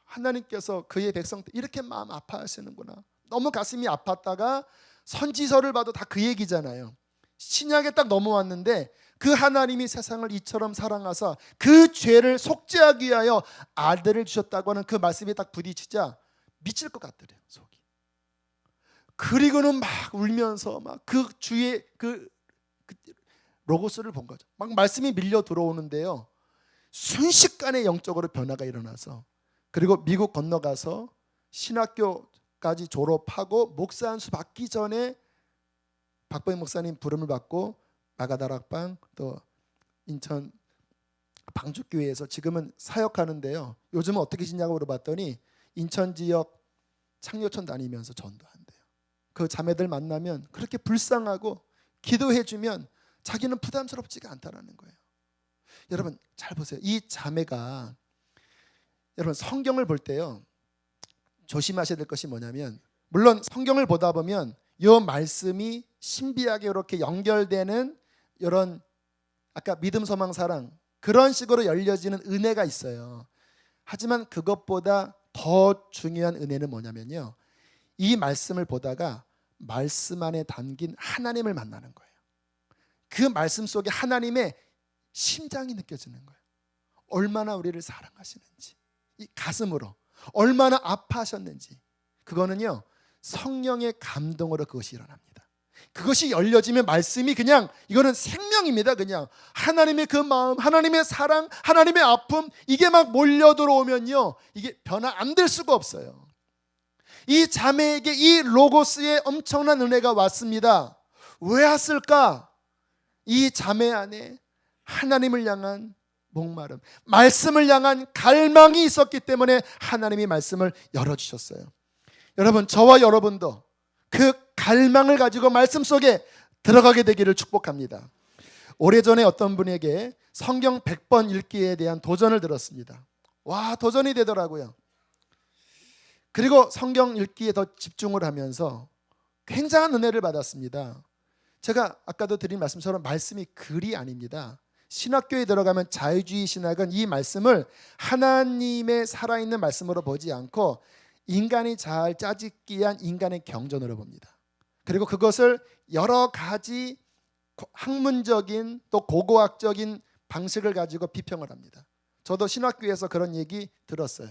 하나님께서 그의 백성들 이렇게 마음 아파하시는구나. 너무 가슴이 아팠다가 선지서를 봐도 다 그 얘기잖아요. 신약에 딱 넘어왔는데 그 하나님이 세상을 이처럼 사랑하사 그 죄를 속죄하기 위하여 아들을 주셨다고 하는 그 말씀에 딱 부딪히자 미칠 것 같더래요, 속이. 그리고는 막 울면서 막 그 주의 그 로고스를 본 거죠. 막 말씀이 밀려 들어오는데요. 순식간에 영적으로 변화가 일어나서 그리고 미국 건너가서 신학교까지 졸업하고 목사 한 수 받기 전에 박보영 목사님 부름을 받고 마가다락방 또 인천 방주교회에서 지금은 사역하는데요. 요즘은 어떻게 지냐고 물어봤더니 인천 지역 창녀촌 다니면서 전도한대요. 그 자매들 만나면 그렇게 불쌍하고 기도해주면 자기는 부담스럽지가 않다라는 거예요. 여러분 잘 보세요. 이 자매가 여러분 성경을 볼 때요 조심하셔야 될 것이 뭐냐면 물론 성경을 보다 보면 이 말씀이 신비하게 이렇게 연결되는 이런 아까 믿음, 소망, 사랑 그런 식으로 열려지는 은혜가 있어요. 하지만 그것보다 더 중요한 은혜는 뭐냐면요, 이 말씀을 보다가 말씀 안에 담긴 하나님을 만나는 거예요. 그 말씀 속에 하나님의 심장이 느껴지는 거예요. 얼마나 우리를 사랑하시는지, 이 가슴으로 얼마나 아파하셨는지. 그거는요 성령의 감동으로 그것이 일어납니다. 그것이 열려지면 말씀이 그냥 이거는 생명입니다. 그냥 하나님의 그 마음, 하나님의 사랑, 하나님의 아픔 이게 막 몰려 들어오면요 이게 변화 안 될 수가 없어요. 이 자매에게 이 로고스의 엄청난 은혜가 왔습니다. 왜 왔을까? 이 자매 안에 하나님을 향한 목마름, 말씀을 향한 갈망이 있었기 때문에 하나님이 말씀을 열어주셨어요. 여러분 저와 여러분도 그 갈망을 가지고 말씀 속에 들어가게 되기를 축복합니다. 오래전에 어떤 분에게 성경 100번 읽기에 대한 도전을 들었습니다. 와, 도전이 되더라고요. 그리고 성경 읽기에 더 집중을 하면서 굉장한 은혜를 받았습니다. 제가 아까도 드린 말씀처럼 말씀이 글이 아닙니다. 신학교에 들어가면 자유주의 신학은 이 말씀을 하나님의 살아있는 말씀으로 보지 않고 인간이 잘 짜집기 위한 인간의 경전으로 봅니다. 그리고 그것을 여러 가지 학문적인 또 고고학적인 방식을 가지고 비평을 합니다. 저도 신학교에서 그런 얘기 들었어요.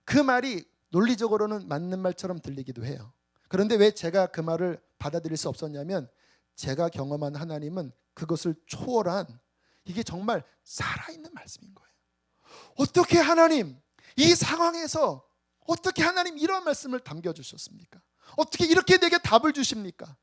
그 말이 논리적으로는 맞는 말처럼 들리기도 해요. 그런데 왜 제가 그 말을 받아들일 수 없었냐면 제가 경험한 하나님은 그것을 초월한 이게 정말 살아있는 말씀인 거예요. 어떻게 하나님 이 상황에서 어떻게 하나님 이런 말씀을 담겨주셨습니까? 어떻게 이렇게 내게 답을 주십니까?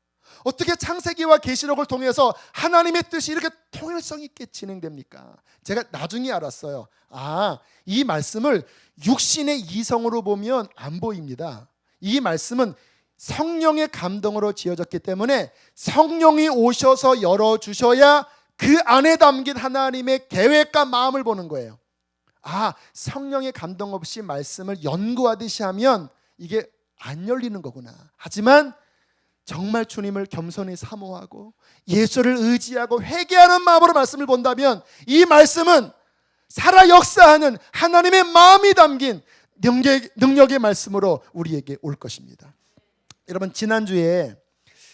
어떻게 창세기와 계시록을 통해서 하나님의 뜻이 이렇게 통일성 있게 진행됩니까? 제가 나중에 알았어요. 아, 이 말씀을 육신의 이성으로 보면 안 보입니다. 이 말씀은 성령의 감동으로 지어졌기 때문에 성령이 오셔서 열어주셔야 그 안에 담긴 하나님의 계획과 마음을 보는 거예요. 아, 성령의 감동 없이 말씀을 연구하듯이 하면 이게 안 열리는 거구나. 하지만 정말 주님을 겸손히 사모하고 예수를 의지하고 회개하는 마음으로 말씀을 본다면 이 말씀은 살아 역사하는 하나님의 마음이 담긴 능력의 말씀으로 우리에게 올 것입니다. 여러분 지난주에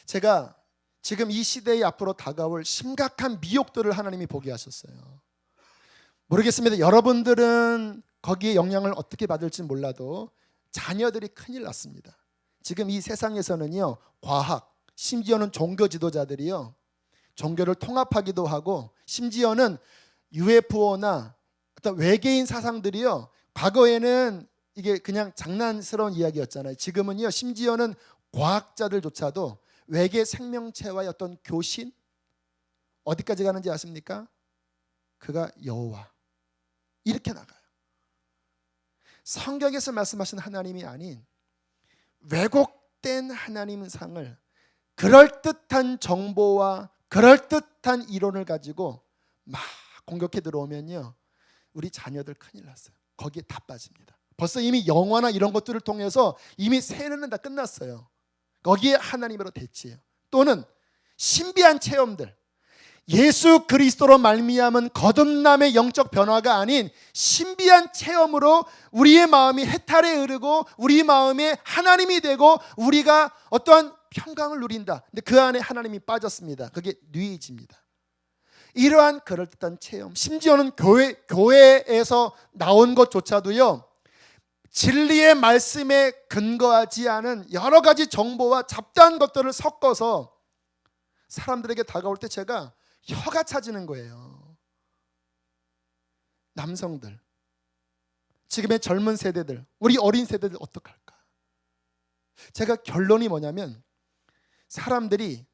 제가 지금 이 시대의 앞으로 다가올 심각한 미혹들을 하나님이 보게 하셨어요. 모르겠습니다. 여러분들은 거기에 영향을 어떻게 받을지 몰라도 자녀들이 큰일 났습니다. 지금 이 세상에서는요, 과학, 심지어는 종교 지도자들이요, 종교를 통합하기도 하고, 심지어는 UFO나 어떤 외계인 사상들이요, 과거에는 이게 그냥 장난스러운 이야기였잖아요. 지금은요, 심지어는 과학자들조차도 외계 생명체와의 어떤 교신, 어디까지 가는지 아십니까? 그가 여호와, 이렇게 나가요. 성경에서 말씀하신 하나님이 아닌 왜곡된 하나님 상을 그럴듯한 정보와 그럴듯한 이론을 가지고 막 공격해 들어오면요, 우리 자녀들 큰일 났어요. 거기에 다 빠집니다. 벌써 이미 영화나 이런 것들을 통해서 이미 세뇌는 다 끝났어요. 거기에 하나님으로 대치해요. 또는 신비한 체험들, 예수 그리스도로 말미암은 거듭남의 영적 변화가 아닌 신비한 체험으로 우리의 마음이 해탈에 이르고 우리 마음에 하나님이 되고 우리가 어떠한 평강을 누린다. 근데 그 안에 하나님이 빠졌습니다. 그게 뉘에집니다. 이러한 그럴듯한 체험, 심지어는 교회에서 나온 것조차도요, 진리의 말씀에 근거하지 않은 여러 가지 정보와 잡다한 것들을 섞어서 사람들에게 다가올 때 제가 혀가 차지는 거예요. 남성들, 지금의 젊은 세대들, 우리 어린 세대들 어떡할까? 제가 결론이 뭐냐면, 사람들이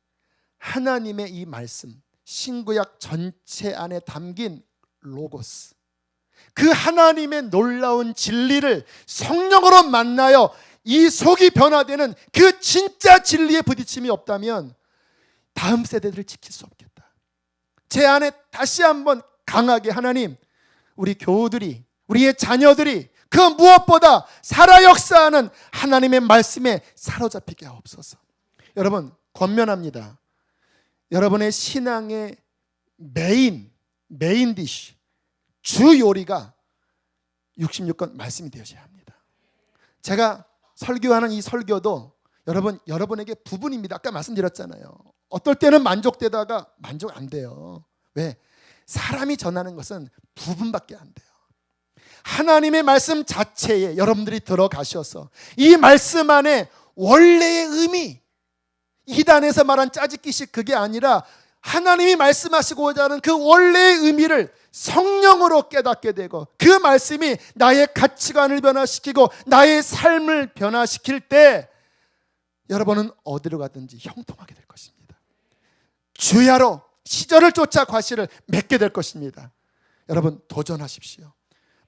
하나님의 이 말씀, 신구약 전체 안에 담긴 로고스, 그 하나님의 놀라운 진리를 성령으로 만나여 이 속이 변화되는 그 진짜 진리에 부딪힘이 없다면 다음 세대들을 지킬 수 없겠다. 제 안에 다시 한번 강하게 하나님, 우리 교우들이, 우리의 자녀들이 그 무엇보다 살아 역사하는 하나님의 말씀에 사로잡히게 하옵소서. 여러분, 권면합니다. 여러분의 신앙의 메인 디쉬, 주 요리가 66권 말씀이 되어야 합니다. 제가 설교하는 이 설교도 여러분에게 부분입니다. 아까 말씀드렸잖아요. 어떨 때는 만족되다가 만족 안 돼요. 왜? 사람이 전하는 것은 부분밖에 안 돼요. 하나님의 말씀 자체에 여러분들이 들어가셔서 이 말씀 안에 원래의 의미, 이단에서 말한 짜집기식 그게 아니라 하나님이 말씀하시고자 하는 그 원래의 의미를 성령으로 깨닫게 되고 그 말씀이 나의 가치관을 변화시키고 나의 삶을 변화시킬 때 여러분은 어디로 가든지 형통하게 될 것입니다. 주야로 시절을 쫓아 과실을 맺게 될 것입니다. 여러분, 도전하십시오.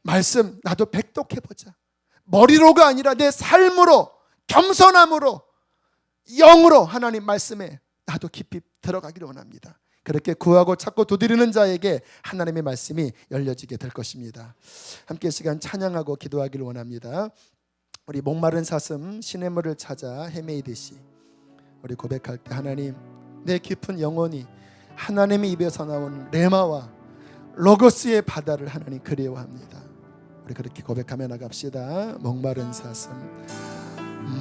말씀 나도 백독해보자. 머리로가 아니라 내 삶으로, 겸손함으로, 영으로 하나님 말씀에 나도 깊이 들어가기를 원합니다. 그렇게 구하고 찾고 두드리는 자에게 하나님의 말씀이 열려지게 될 것입니다. 함께 시간 찬양하고 기도하기를 원합니다. 우리 목마른 사슴 시냇물을 찾아 헤매이듯이 우리 고백할 때, 하나님, 내 깊은 영혼이 하나님의 입에서 나온 레마와 로고스의 바다를 하나님 그리워합니다. 우리 그렇게 고백하며 나갑시다. 목마른 사슴,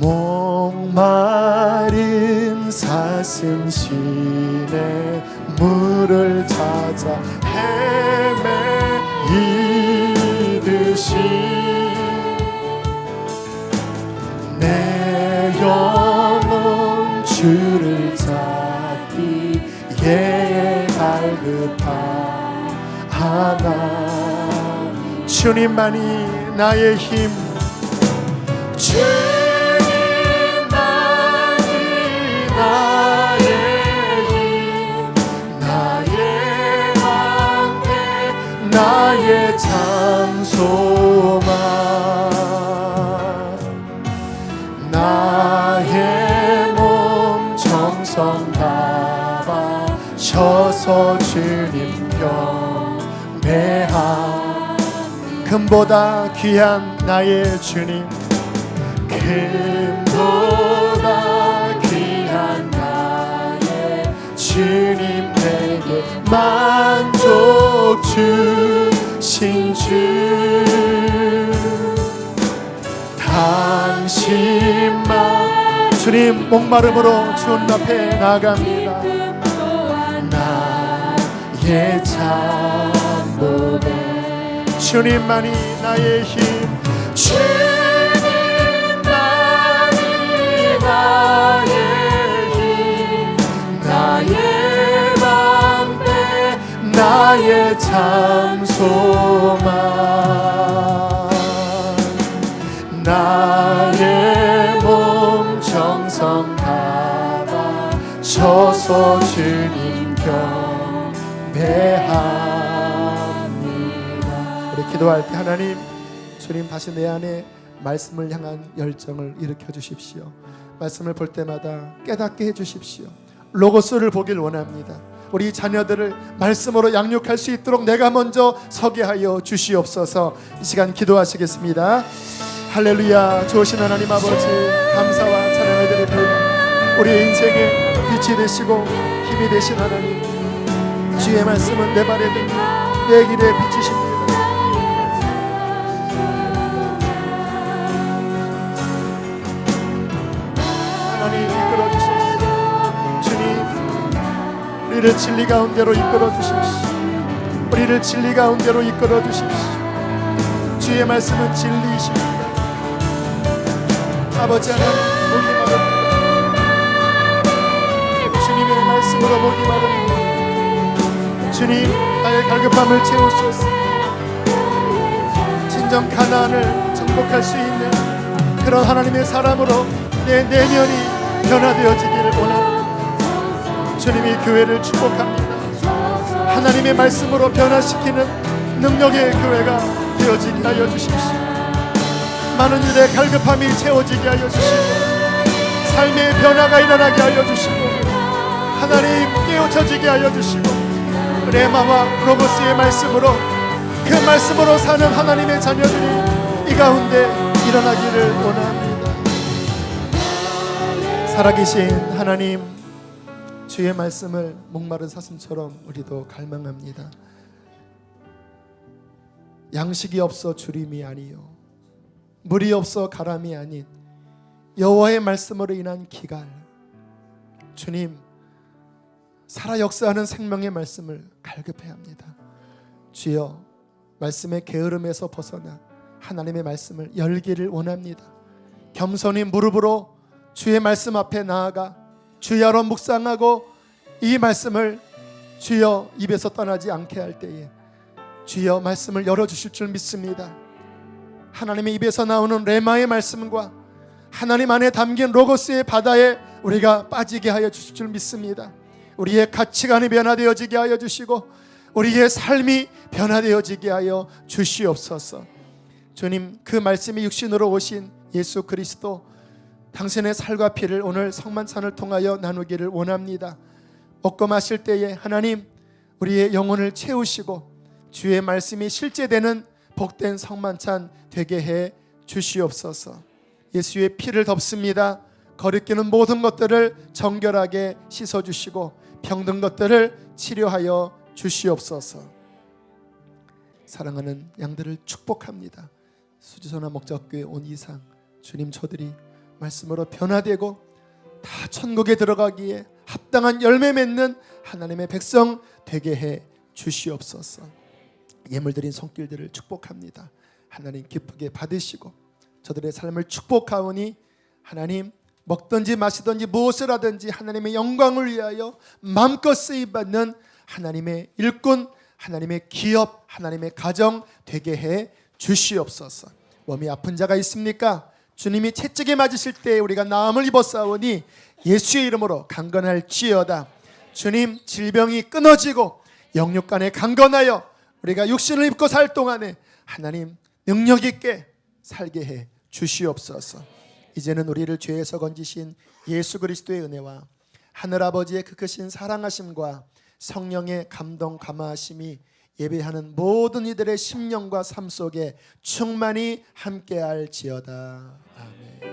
목마른 사슴 시내 물을 찾아 헤매이듯이 내 영혼 주를 찾기에 갈급하나 주님만이 나의 힘, 주님만이 나의 힘, 나의 방패, 나의 장소만, 나의 몸 정성 다 바쳐서 주님 경배하. 금보다 귀한 나의 주님, 금보다 귀한 나의 주님, 내게 만족 주신 주, 당신만 주님 목마름으로 주님 앞에 나아갑니다. 나의 참복에 주님만이 나의 힘, 주님만이 나의 힘, 나의 방패, 나의 참 소망, 나의 몸 정성 다바 서서 주님 경배합니다. 우리 기도할 때 하나님, 주님 다시 내 안에 말씀을 향한 열정을 일으켜 주십시오. 말씀을 볼 때마다 깨닫게 해 주십시오. 로고스를 보길 원합니다. 우리 자녀들을 말씀으로 양육할 수 있도록 내가 먼저 서게 하여 주시옵소서. 이 시간 기도하시겠습니다. 할렐루야. 좋으신 하나님 아버지, 감사와 찬양을 드립니다. 우리의 인생에 빛이 되시고 힘이 되신 하나님, 주의 말씀은 내 발에 등 내 길에 비치십니다. 하나님 이끌어 주소서. 주님, 우리를 진리 가운데로 이끌어 주십시오. 우리를 진리 가운데로 이끌어 주십시오. 주의 말씀은 진리이십니다. 아버지 하나님, 목이 마릅니다. 주님의 말씀으로 목이 마릅니다. 주님, 나의 갈급함을 채우소서. 진정 가나안을 정복할 수 있는 그런 하나님의 사람으로 내 내면이 변화되어지기를 원합니다. 주님이 교회를 축복합니다. 하나님의 말씀으로 변화시키는 능력의 교회가 되어지게 하여 주십시오. 많은 일에 갈급함이 채워지게 하여 주시고, 삶의 변화가 일어나게 하여 주시고, 하나님 깨우쳐지게 하여 주시고, 레마와 로고스의 말씀으로, 그 말씀으로 사는 하나님의 자녀들이 이 가운데 일어나기를 원합니다. 살아계신 하나님, 주의 말씀을 목마른 사슴처럼 우리도 갈망합니다. 양식이 없어 주림이 아니요, 물이 없어 가람이 아닌 여호와의 말씀으로 인한 기갈, 주님, 살아 역사하는 생명의 말씀을 갈급해야 합니다. 주여, 말씀의 게으름에서 벗어나 하나님의 말씀을 열기를 원합니다. 겸손히 무릎으로 주의 말씀 앞에 나아가 주야로 묵상하고 이 말씀을 주여 입에서 떠나지 않게 할 때에 주여 말씀을 열어주실 줄 믿습니다. 하나님의 입에서 나오는 레마의 말씀과 하나님 안에 담긴 로고스의 바다에 우리가 빠지게 하여 주실 줄 믿습니다. 우리의 가치관이 변화되어지게 하여 주시고 우리의 삶이 변화되어지게 하여 주시옵소서. 주님, 그 말씀이 육신으로 오신 예수 그리스도, 당신의 살과 피를 오늘 성만찬을 통하여 나누기를 원합니다. 먹고 마실 때에 하나님, 우리의 영혼을 채우시고 주의 말씀이 실제되는 복된 성만찬 되게 해 주시옵소서. 예수의 피를 덮습니다. 거리끼는 모든 것들을 정결하게 씻어주시고 병든 것들을 치료하여 주시옵소서. 사랑하는 양들을 축복합니다. 수지소나 목적교회 온 이상 주님, 저들이 말씀으로 변화되고 다 천국에 들어가기에 합당한 열매 맺는 하나님의 백성 되게 해 주시옵소서. 예물 드린 손길들을 축복합니다. 하나님 기쁘게 받으시고 저들의 삶을 축복하오니 하나님, 먹든지 마시든지 무엇을 하든지 하나님의 영광을 위하여 마음껏 쓰임받는 하나님의 일꾼, 하나님의 기업, 하나님의 가정 되게 해 주시옵소서. 몸이 아픈 자가 있습니까? 주님이 채찍에 맞으실 때 우리가 나음을 입었사오니 예수의 이름으로 강건할지어다. 주님, 질병이 끊어지고 영육간에 강건하여 우리가 육신을 입고 살 동안에 하나님 능력 있게 살게 해 주시옵소서. 이제는 우리를 죄에서 건지신 예수 그리스도의 은혜와 하늘아버지의 그 크신 사랑하심과 성령의 감동 감화하심이 예배하는 모든 이들의 심령과 삶 속에 충만히 함께할지어다. 아멘.